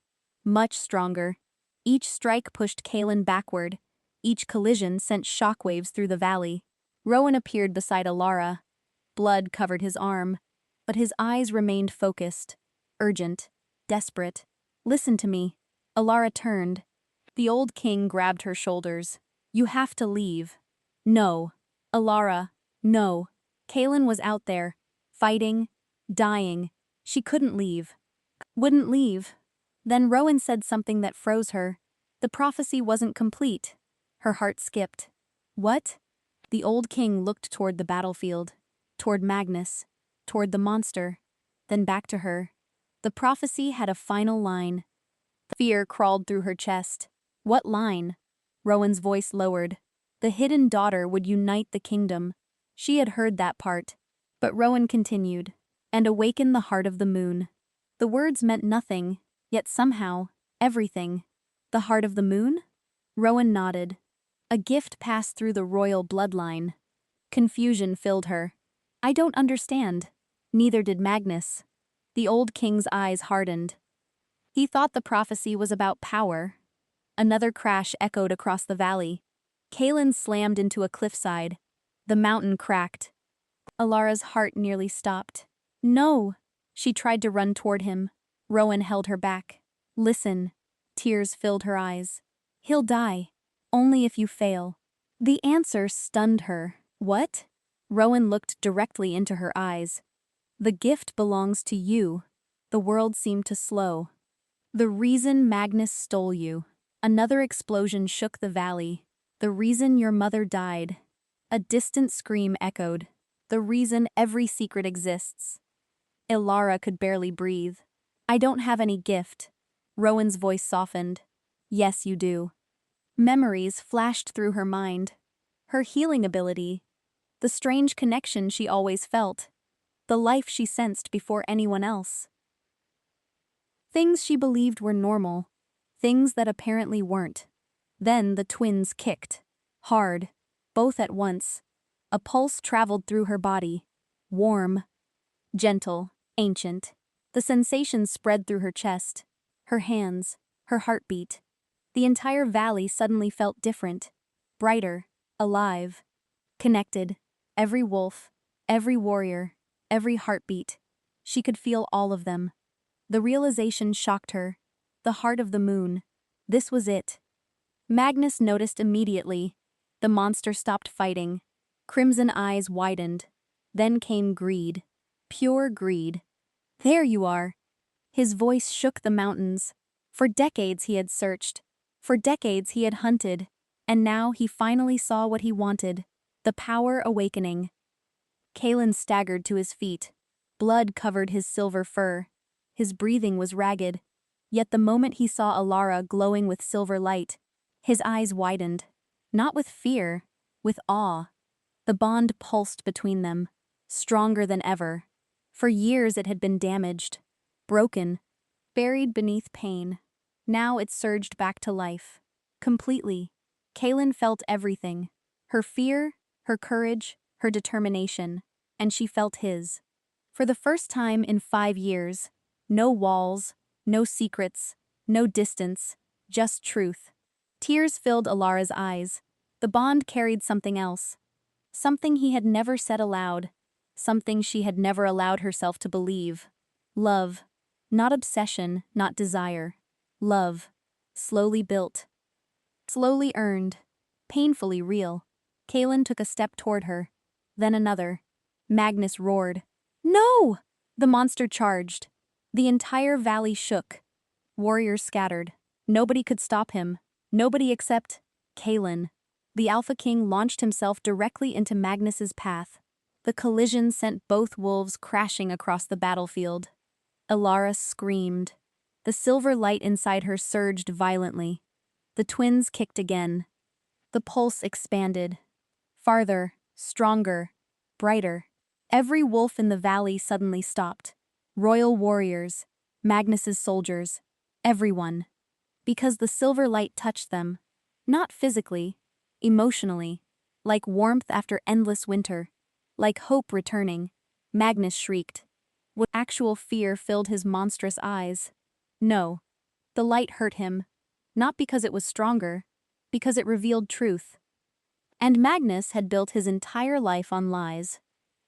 Much stronger. Each strike pushed Kalen backward. Each collision sent shockwaves through the valley. Rowan appeared beside Alara. Blood covered his arm, but his eyes remained focused. Urgent. Desperate. "Listen to me." Alara turned. The old king grabbed her shoulders. "You have to leave." "No." "Alara, no." Kalen was out there, fighting, dying. She couldn't leave. Wouldn't leave. Then Rowan said something that froze her. The prophecy wasn't complete. Her heart skipped. "What?" The old king looked toward the battlefield, toward Magnus, toward the monster, then back to her. The prophecy had a final line. Fear crawled through her chest. "What line?" Rowan's voice lowered. "The hidden daughter would unite the kingdom." She had heard that part. But Rowan continued, "And awaken the heart of the moon." The words meant nothing, yet somehow, everything. The heart of the moon? Rowan nodded. A gift passed through the royal bloodline. Confusion filled her. "I don't understand." Neither did Magnus. The old king's eyes hardened. He thought the prophecy was about power. Another crash echoed across the valley. Kalen slammed into a cliffside. The mountain cracked. Alara's heart nearly stopped. "No!" She tried to run toward him. Rowan held her back. "Listen." Tears filled her eyes. "He'll die. Only if you fail." The answer stunned her. "What?" Rowan looked directly into her eyes. "The gift belongs to you." The world seemed to slow. "The reason Magnus stole you." Another explosion shook the valley. "The reason your mother died." A distant scream echoed. "The reason every secret exists." Ilara could barely breathe. "I don't have any gift." Rowan's voice softened. "Yes, you do." Memories flashed through her mind. Her healing ability. The strange connection she always felt. The life she sensed before anyone else. Things she believed were normal. Things that apparently weren't. Then the twins kicked. Hard. Both at once. A pulse traveled through her body. Warm. Gentle. Ancient. The sensation spread through her chest. Her hands. Her heartbeat. The entire valley suddenly felt different. Brighter. Alive. Connected. Every wolf. Every warrior. Every heartbeat. She could feel all of them. The realization shocked her. The heart of the moon. This was it. Magnus noticed immediately. The monster stopped fighting. Crimson eyes widened. Then came greed. Pure greed. "There you are." His voice shook the mountains. For decades he had searched. For decades he had hunted. And now he finally saw what he wanted. The power awakening. Kalen staggered to his feet. Blood covered his silver fur. His breathing was ragged. Yet the moment he saw Alara glowing with silver light, his eyes widened. Not with fear, with awe. The bond pulsed between them, stronger than ever. For years it had been damaged, broken, buried beneath pain. Now it surged back to life. Completely. Kalen felt everything. Her fear, her courage, her determination. and she felt his. For the first time in 5 years, no walls, no secrets, no distance, just truth. Tears filled Alara's eyes. The bond carried something else. Something he had never said aloud. Something she had never allowed herself to believe. Love. Not obsession, not desire. Love. Slowly built. Slowly earned. Painfully real. Kaelin took a step toward her. Then another. Magnus roared. No! The monster charged. The entire valley shook. Warriors scattered. Nobody could stop him. Nobody except Kaelin. The Alpha King launched himself directly into Magnus's path. The collision sent both wolves crashing across the battlefield. Alara screamed. The silver light inside her surged violently. The twins kicked again. The pulse expanded. Farther, stronger, brighter. Every wolf in the valley suddenly stopped. Royal warriors, Magnus's soldiers, everyone. Because the silver light touched them. Not physically, emotionally. Like warmth after endless winter. Like hope returning. Magnus shrieked. What actual fear filled his monstrous eyes? No. The light hurt him. Not because it was stronger. Because it revealed truth. And Magnus had built his entire life on lies.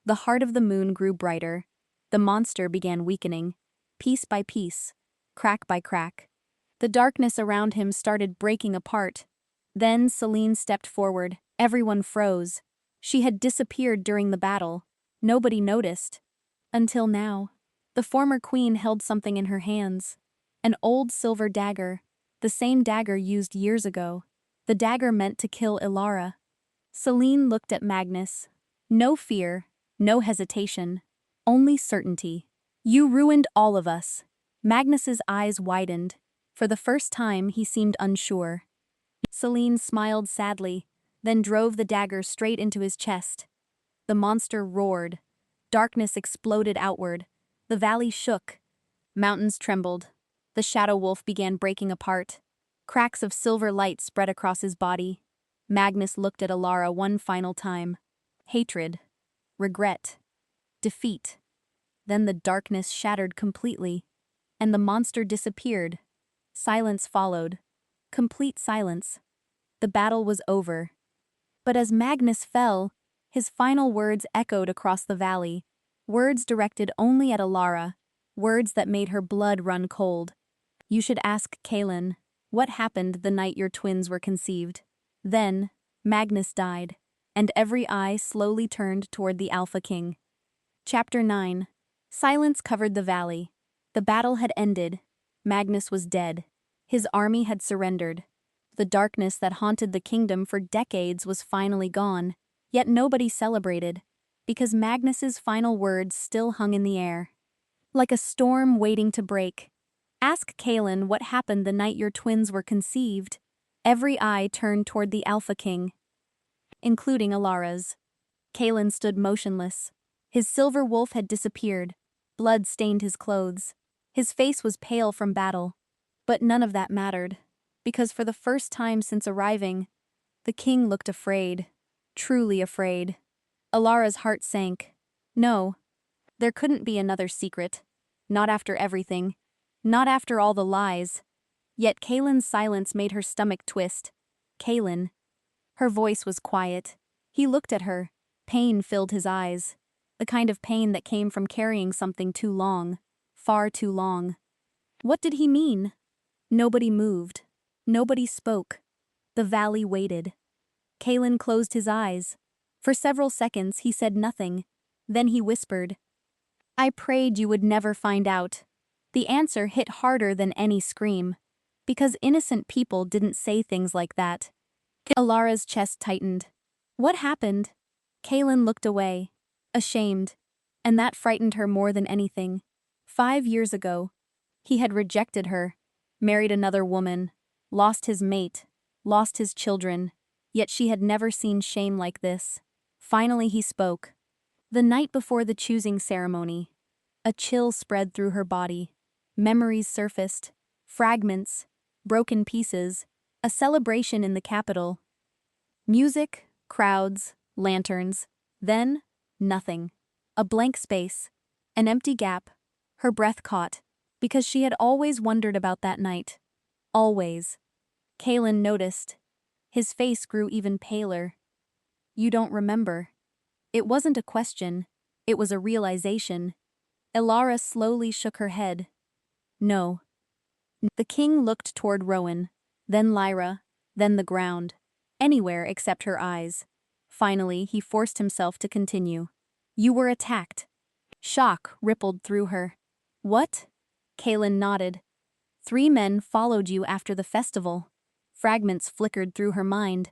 The heart of the moon grew brighter. The monster began weakening. Piece by piece. Crack by crack. The darkness around him started breaking apart. Then Selene stepped forward. Everyone froze. She had disappeared during the battle. Nobody noticed. Until now. The former queen held something in her hands. An old silver dagger. The same dagger used years ago. The dagger meant to kill Alara. Selene looked at Magnus. No fear, no hesitation. Only certainty. You ruined all of us. Magnus's eyes widened. For the first time, he seemed unsure. Selene smiled sadly, then drove the dagger straight into his chest. The monster roared. Darkness exploded outward. The valley shook. Mountains trembled. The shadow wolf began breaking apart. Cracks of silver light spread across his body. Magnus looked at Alara one final time. Hatred. Regret. Defeat. Then the darkness shattered completely, and the monster disappeared. Silence followed. Complete silence. The battle was over. But as Magnus fell, his final words echoed across the valley. Words directed only at Alara. Words that made her blood run cold. You should ask Kaelin what happened the night your twins were conceived. Then, Magnus died, and every eye slowly turned toward the Alpha King. Chapter 9. Silence covered the valley. The battle had ended. Magnus was dead. His army had surrendered. The darkness that haunted the kingdom for decades was finally gone, yet nobody celebrated, because Magnus's final words still hung in the air. Like a storm waiting to break. Ask Kaelin what happened the night your twins were conceived. Every eye turned toward the Alpha King, including Alara's. Kaelin stood motionless. His silver wolf had disappeared. Blood stained his clothes. His face was pale from battle. But none of that mattered, because for the first time since arriving, the king looked afraid. Truly afraid. Alara's heart sank. No, there couldn't be another secret. Not after everything. Not after all the lies. Yet Kaelin's silence made her stomach twist. Kaelin. Her voice was quiet. He looked at her. Pain filled his eyes. The kind of pain that came from carrying something too long. Far too long. What did he mean? Nobody moved. Nobody spoke. The valley waited. Kaelin closed his eyes. For several seconds he said nothing. Then he whispered, I prayed you would never find out. The answer hit harder than any scream. Because innocent people didn't say things like that. Alara's chest tightened. What happened? Kaelin looked away. Ashamed. And that frightened her more than anything. 5 years ago, he had rejected her, married another woman, lost his mate, lost his children, yet she had never seen shame like this. Finally he spoke. The night before the choosing ceremony, a chill spread through her body. Memories surfaced, fragments, broken pieces, a celebration in the capital. Music, crowds, lanterns, then nothing. A blank space. An empty gap. Her breath caught. Because she had always wondered about that night. Always. Kalen noticed. His face grew even paler. You don't remember. It wasn't a question. It was a realization. Elara slowly shook her head. No. The king looked toward Rowan, then Lyra, then the ground. Anywhere except her eyes. Finally, he forced himself to continue. You were attacked. Shock rippled through her. What? Kalen nodded. 3 men followed you after the festival. Fragments flickered through her mind.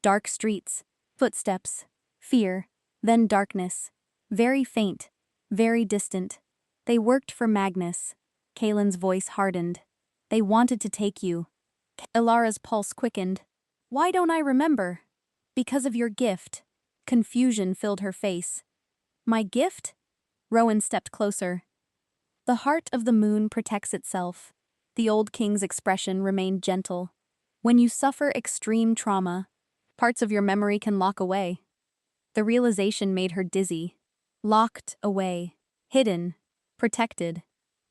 Dark streets, footsteps, fear, then darkness. Very faint, very distant. They worked for Magnus. Kalen's voice hardened. They wanted to take you. Elara's pulse quickened. Why don't I remember? Because of your gift. Confusion filled her face. My gift? Rowan stepped closer. The heart of the moon protects itself. The old king's expression remained gentle. When you suffer extreme trauma, parts of your memory can lock away. The realization made her dizzy. Locked away. Hidden. Protected.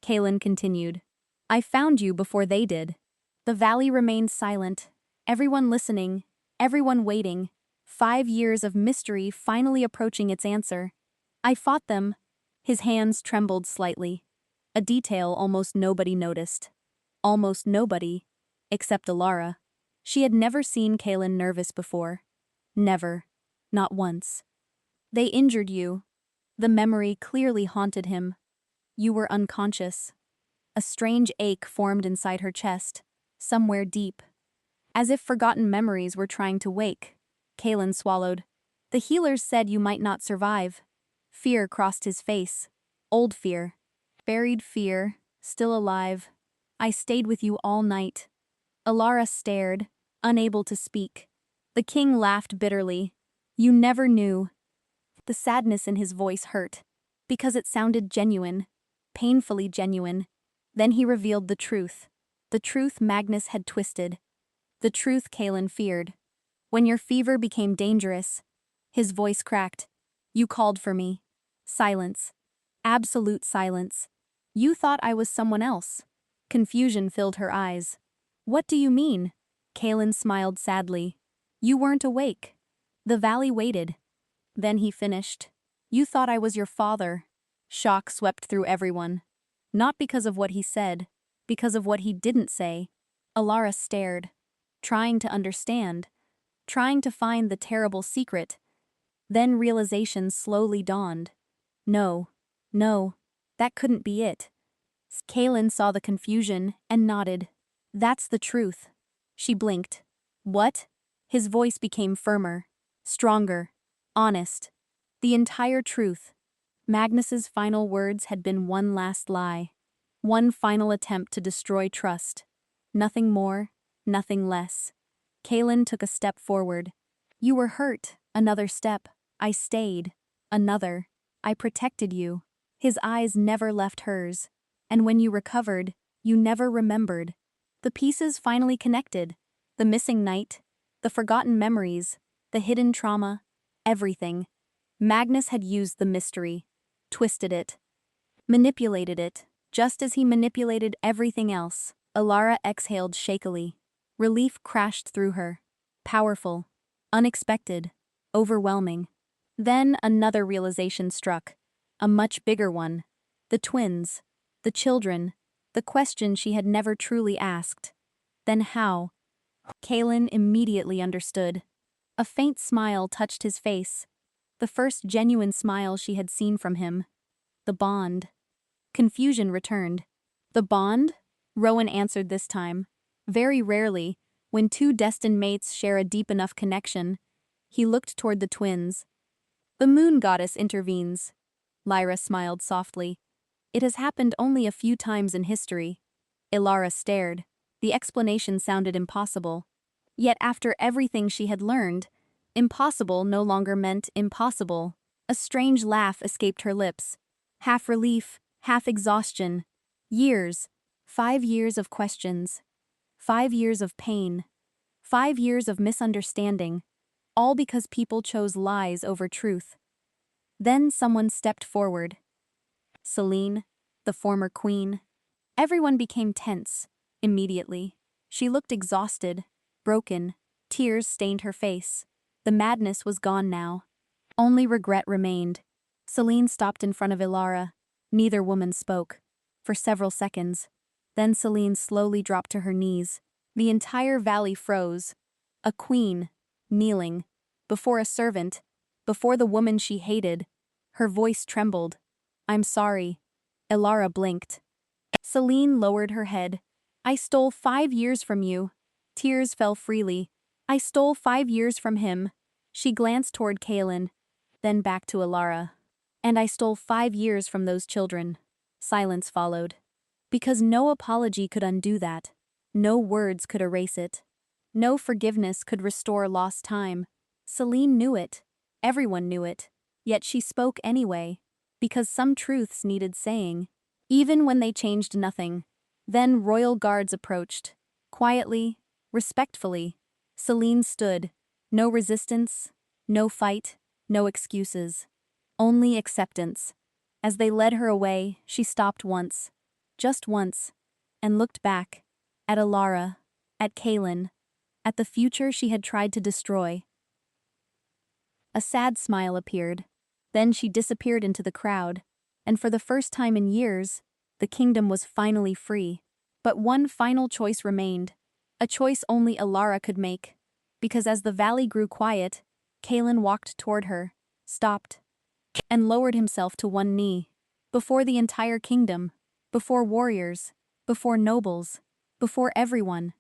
Kalen continued. I found you before they did. The valley remained silent. Everyone listening. Everyone waiting. 5 years of mystery finally approaching its answer. I fought them. His hands trembled slightly. A detail almost nobody noticed. Almost nobody. Except Elara. She had never seen Kalen nervous before. Never. Not once. They injured you. The memory clearly haunted him. You were unconscious. A strange ache formed inside her chest, somewhere deep. As if forgotten memories were trying to wake. Kalen swallowed. The healers said you might not survive. Fear crossed his face. Old fear. Buried fear. Still alive. I stayed with you all night. Elara stared, unable to speak. The king laughed bitterly. You never knew. The sadness in his voice hurt. Because it sounded genuine. Painfully genuine. Then he revealed the truth. The truth Magnus had twisted. The truth Kalen feared. When your fever became dangerous, his voice cracked. You called for me. Silence. Absolute silence. You thought I was someone else. Confusion filled her eyes. What do you mean? Kalen smiled sadly. You weren't awake. The valley waited. Then he finished. You thought I was your father. Shock swept through everyone. Not because of what he said, because of what he didn't say. Elara stared, trying to understand, trying to find the terrible secret. Then realization slowly dawned. No, that couldn't be it. Kalen saw the confusion and nodded. That's the truth. She blinked. What? His voice became firmer, stronger, honest. The entire truth. Magnus's final words had been one last lie. One final attempt to destroy trust. Nothing more, nothing less. Kalen took a step forward. You were hurt. Another step. I stayed. Another. I protected you. His eyes never left hers. And when you recovered, you never remembered. The pieces finally connected. The missing night, the forgotten memories, the hidden trauma, everything. Magnus had used the mystery, twisted it, manipulated it, just as he manipulated everything else. Elara exhaled shakily. Relief crashed through her. Powerful, unexpected, overwhelming. Then another realization struck. A much bigger one. The twins. The children. The question she had never truly asked. Then how? Kalen immediately understood. A faint smile touched his face. The first genuine smile she had seen from him. The bond. Confusion returned. The bond? Rowan answered this time. Very rarely, when 2 destined mates share a deep enough connection. He looked toward the twins. The moon goddess intervenes. Lyra smiled softly. It has happened only a few times in history. Elara stared. The explanation sounded impossible. Yet after everything she had learned, impossible no longer meant impossible. A strange laugh escaped her lips. Half relief, half exhaustion. Years. 5 years of questions. 5 years of pain. 5 years of misunderstanding. All because people chose lies over truth. Then someone stepped forward. Celine, the former queen. Everyone became tense, immediately. She looked exhausted, broken, tears stained her face. The madness was gone now. Only regret remained. Celine stopped in front of Ilara. Neither woman spoke. For several seconds. Then Celine slowly dropped to her knees. The entire valley froze. A queen, kneeling, before a servant, before the woman she hated. Her voice trembled. "I'm sorry." Ilara blinked. Celine lowered her head. "I stole 5 years from you." Tears fell freely. "I stole 5 years from him." She glanced toward Kaelin, then back to Ilara. "And I stole 5 years from those children." Silence followed. Because no apology could undo that. No words could erase it. No forgiveness could restore lost time. Celine knew it. Everyone knew it. Yet she spoke anyway. Because some truths needed saying. Even when they changed nothing. Then royal guards approached. Quietly, respectfully. Celine stood. No resistance, no fight, no excuses. Only acceptance. As they led her away, she stopped once. Just once. And looked back. At Ilara. At Kaelin. At the future she had tried to destroy. A sad smile appeared. Then she disappeared into the crowd. And for the first time in years, the kingdom was finally free. But one final choice remained. A choice only Ilara could make. Because as the valley grew quiet, Kaelin walked toward her, stopped, and lowered himself to one knee. Before the entire kingdom. Before warriors. Before nobles. Before everyone.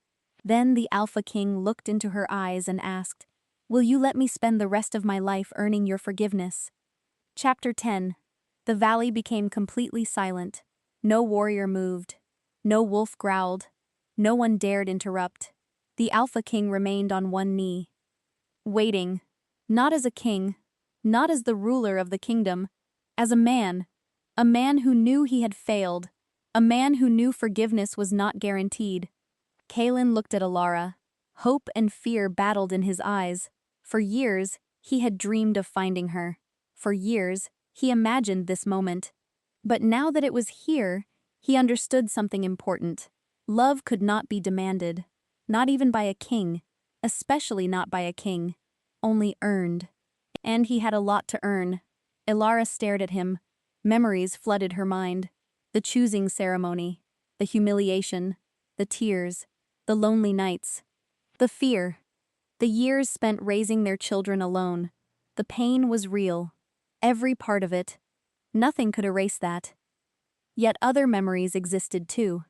Then the Alpha King looked into her eyes and asked, "Will you let me spend the rest of my life earning your forgiveness?" Chapter 10. The valley became completely silent. No warrior moved. No wolf growled. No one dared interrupt. The Alpha King remained on one knee. Waiting. Not as a king. Not as the ruler of the kingdom. As a man. A man who knew he had failed. A man who knew forgiveness was not guaranteed. Kaelin looked at Ilara. Hope and fear battled in his eyes. For years, he had dreamed of finding her. For years, he imagined this moment. But now that it was here, he understood something important. Love could not be demanded. Not even by a king. Especially not by a king. Only earned. And he had a lot to earn. Ilara stared at him. Memories flooded her mind. The choosing ceremony. The humiliation. The tears. The lonely nights. The fear. The years spent raising their children alone. The pain was real. Every part of it. Nothing could erase that. Yet other memories existed too.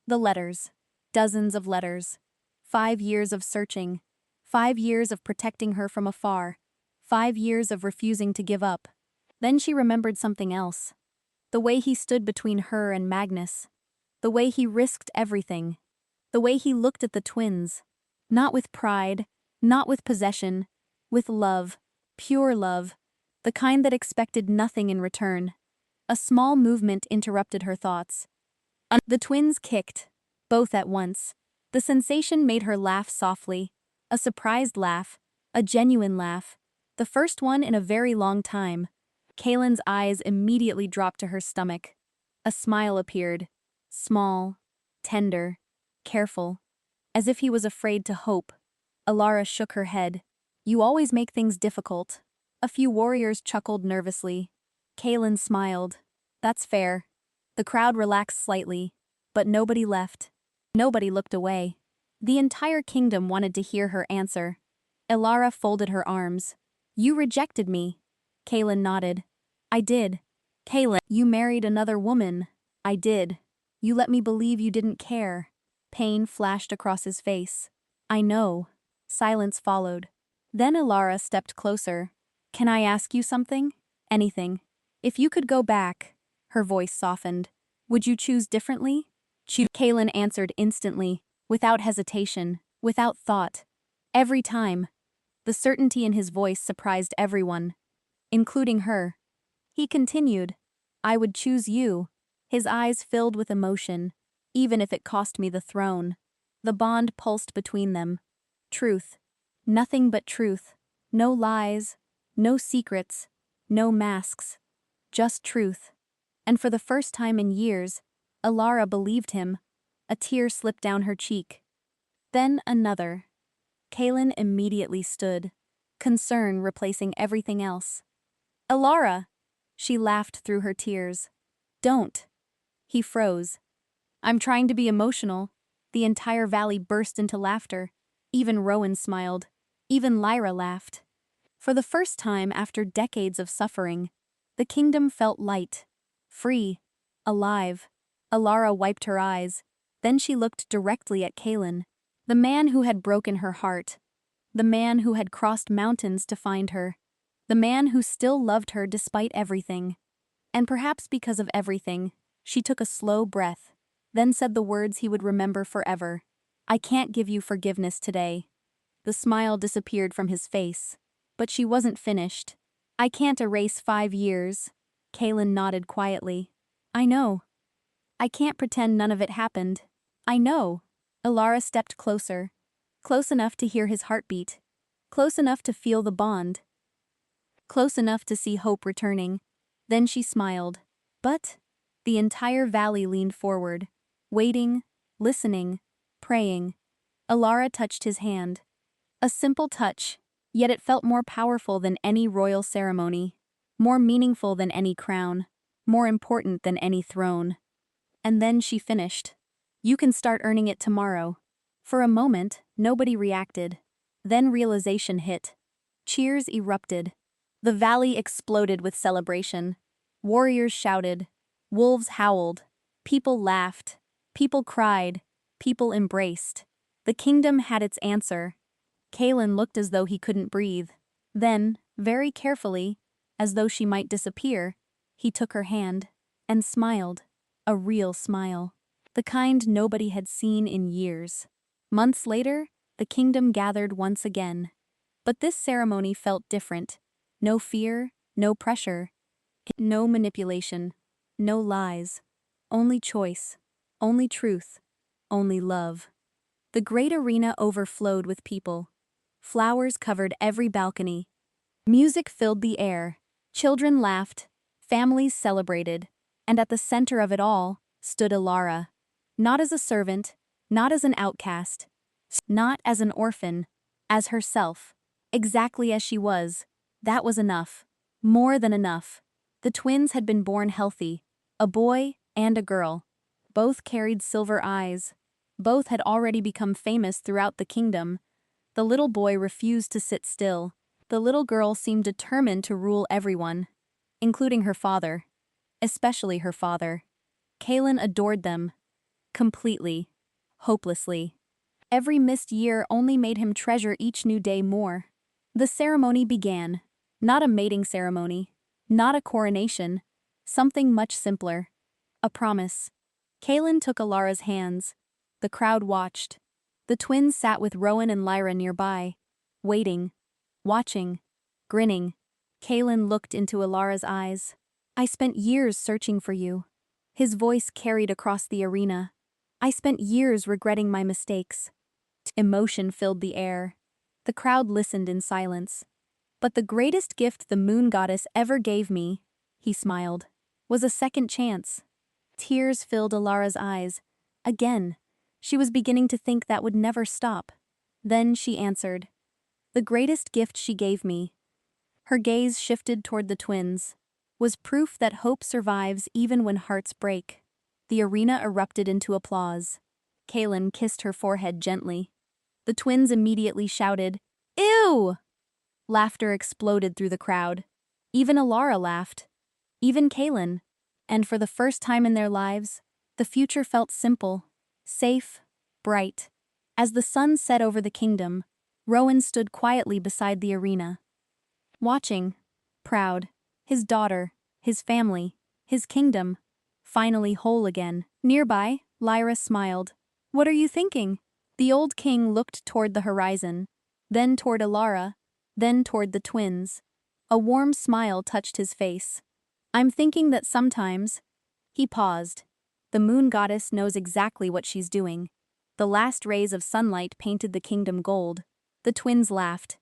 The letters. Dozens of letters. 5 years of searching. 5 years of protecting her from afar. 5 years of refusing to give up. Then she remembered something else. The way he stood between her and Magnus. The way he risked everything. The way he looked at the twins. Not with pride, not with possession, with love, pure love, the kind that expected nothing in return. A small movement interrupted her thoughts. The twins kicked, both at once. The sensation made her laugh softly. A surprised laugh, a genuine laugh. The first one in a very long time. Kaelin's eyes immediately dropped to her stomach. A smile appeared. Small, tender, careful. As if he was afraid to hope. Ilara shook her head. "You always make things difficult." A few warriors chuckled nervously. Kaelin smiled. "That's fair." The crowd relaxed slightly. But nobody left. Nobody looked away. The entire kingdom wanted to hear her answer. Ilara folded her arms. "You rejected me." Kaelin nodded. "I did." "Kaelin, you married another woman." "I did." "You let me believe you didn't care." Pain flashed across his face. "I know." Silence followed. Then Ilara stepped closer. "Can I ask you something?" "Anything." "If you could go back," her voice softened, "would you choose differently?" Kaelin answered instantly, without hesitation, without thought. Every time. The certainty in his voice surprised everyone, including her. He continued, "I would choose you." His eyes filled with emotion, even if it cost me the throne. The bond pulsed between them. Truth. Nothing but truth. No lies. No secrets. No masks. Just truth. And for the first time in years, Alara believed him. A tear slipped down her cheek. Then another. Kaelin immediately stood, concern replacing everything else. Alara! She laughed through her tears. Don't. He froze. I'm trying to be emotional. The entire valley burst into laughter. Even Rowan smiled. Even Lyra laughed. For the first time after decades of suffering, the kingdom felt light, free, alive. Alara wiped her eyes. Then she looked directly at Kaelin, the man who had broken her heart, the man who had crossed mountains to find her, the man who still loved her despite everything. And perhaps because of everything, she took a slow breath, then said the words he would remember forever. I can't give you forgiveness today. The smile disappeared from his face. But she wasn't finished. I can't erase 5 years. Kaelin nodded quietly. I know. I can't pretend none of it happened. I know. Alara stepped closer. Close enough to hear his heartbeat. Close enough to feel the bond. Close enough to see hope returning. Then she smiled. But the entire valley leaned forward, waiting, listening, praying. Alara touched his hand. A simple touch, yet it felt more powerful than any royal ceremony, more meaningful than any crown, more important than any throne. And then she finished. You can start earning it tomorrow. For a moment, nobody reacted. Then realization hit. Cheers erupted. The valley exploded with celebration. Warriors shouted. Wolves howled. People laughed. People cried. People embraced. The kingdom had its answer. Kaelin looked as though he couldn't breathe. Then, very carefully, as though she might disappear, he took her hand and smiled. A real smile. The kind nobody had seen in years. Months later, the kingdom gathered once again. But this ceremony felt different. No fear, no pressure, no manipulation, no lies. Only choice, only truth, only love. The great arena overflowed with people. Flowers covered every balcony. Music filled the air. Children laughed. Families celebrated. And at the center of it all stood Alara. Not as a servant, not as an outcast, not as an orphan, as herself. Exactly as she was. That was enough. More than enough. The twins had been born healthy. A boy and a girl. Both carried silver eyes. Both had already become famous throughout the kingdom. The little boy refused to sit still. The little girl seemed determined to rule everyone, including her father. Especially her father. Kaelin adored them. Completely. Hopelessly. Every missed year only made him treasure each new day more. The ceremony began. Not a mating ceremony. Not a coronation. Something much simpler. A promise. Kaelin took Alara's hands. The crowd watched. The twins sat with Rowan and Lyra nearby, waiting, watching, grinning. Kaelin looked into Alara's eyes. I spent years searching for you. His voice carried across the arena. I spent years regretting my mistakes. Emotion filled the air. The crowd listened in silence. But the greatest gift the moon goddess ever gave me, he smiled, was a second chance. Tears filled Alara's eyes. Again. She was beginning to think that would never stop. Then she answered. The greatest gift she gave me. Her gaze shifted toward the twins. Was proof that hope survives even when hearts break. The arena erupted into applause. Kaelin kissed her forehead gently. The twins immediately shouted, Ew! Laughter exploded through the crowd. Even Alara laughed. Even Kaelin. And for the first time in their lives, the future felt simple. Safe, bright. As the sun set over the kingdom, Rowan stood quietly beside the arena. Watching, proud, his daughter, his family, his kingdom, finally whole again. Nearby, Lyra smiled. What are you thinking? The old king looked toward the horizon, then toward Alara, then toward the twins. A warm smile touched his face. I'm thinking that sometimes. He paused. The moon goddess knows exactly what she's doing. The last rays of sunlight painted the kingdom gold. The twins laughed.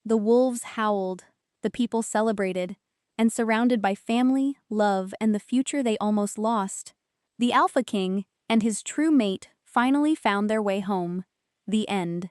The wolves howled. The people celebrated. and surrounded by family, love, and the future they almost lost. The Alpha King and his true mate finally found their way home. The end.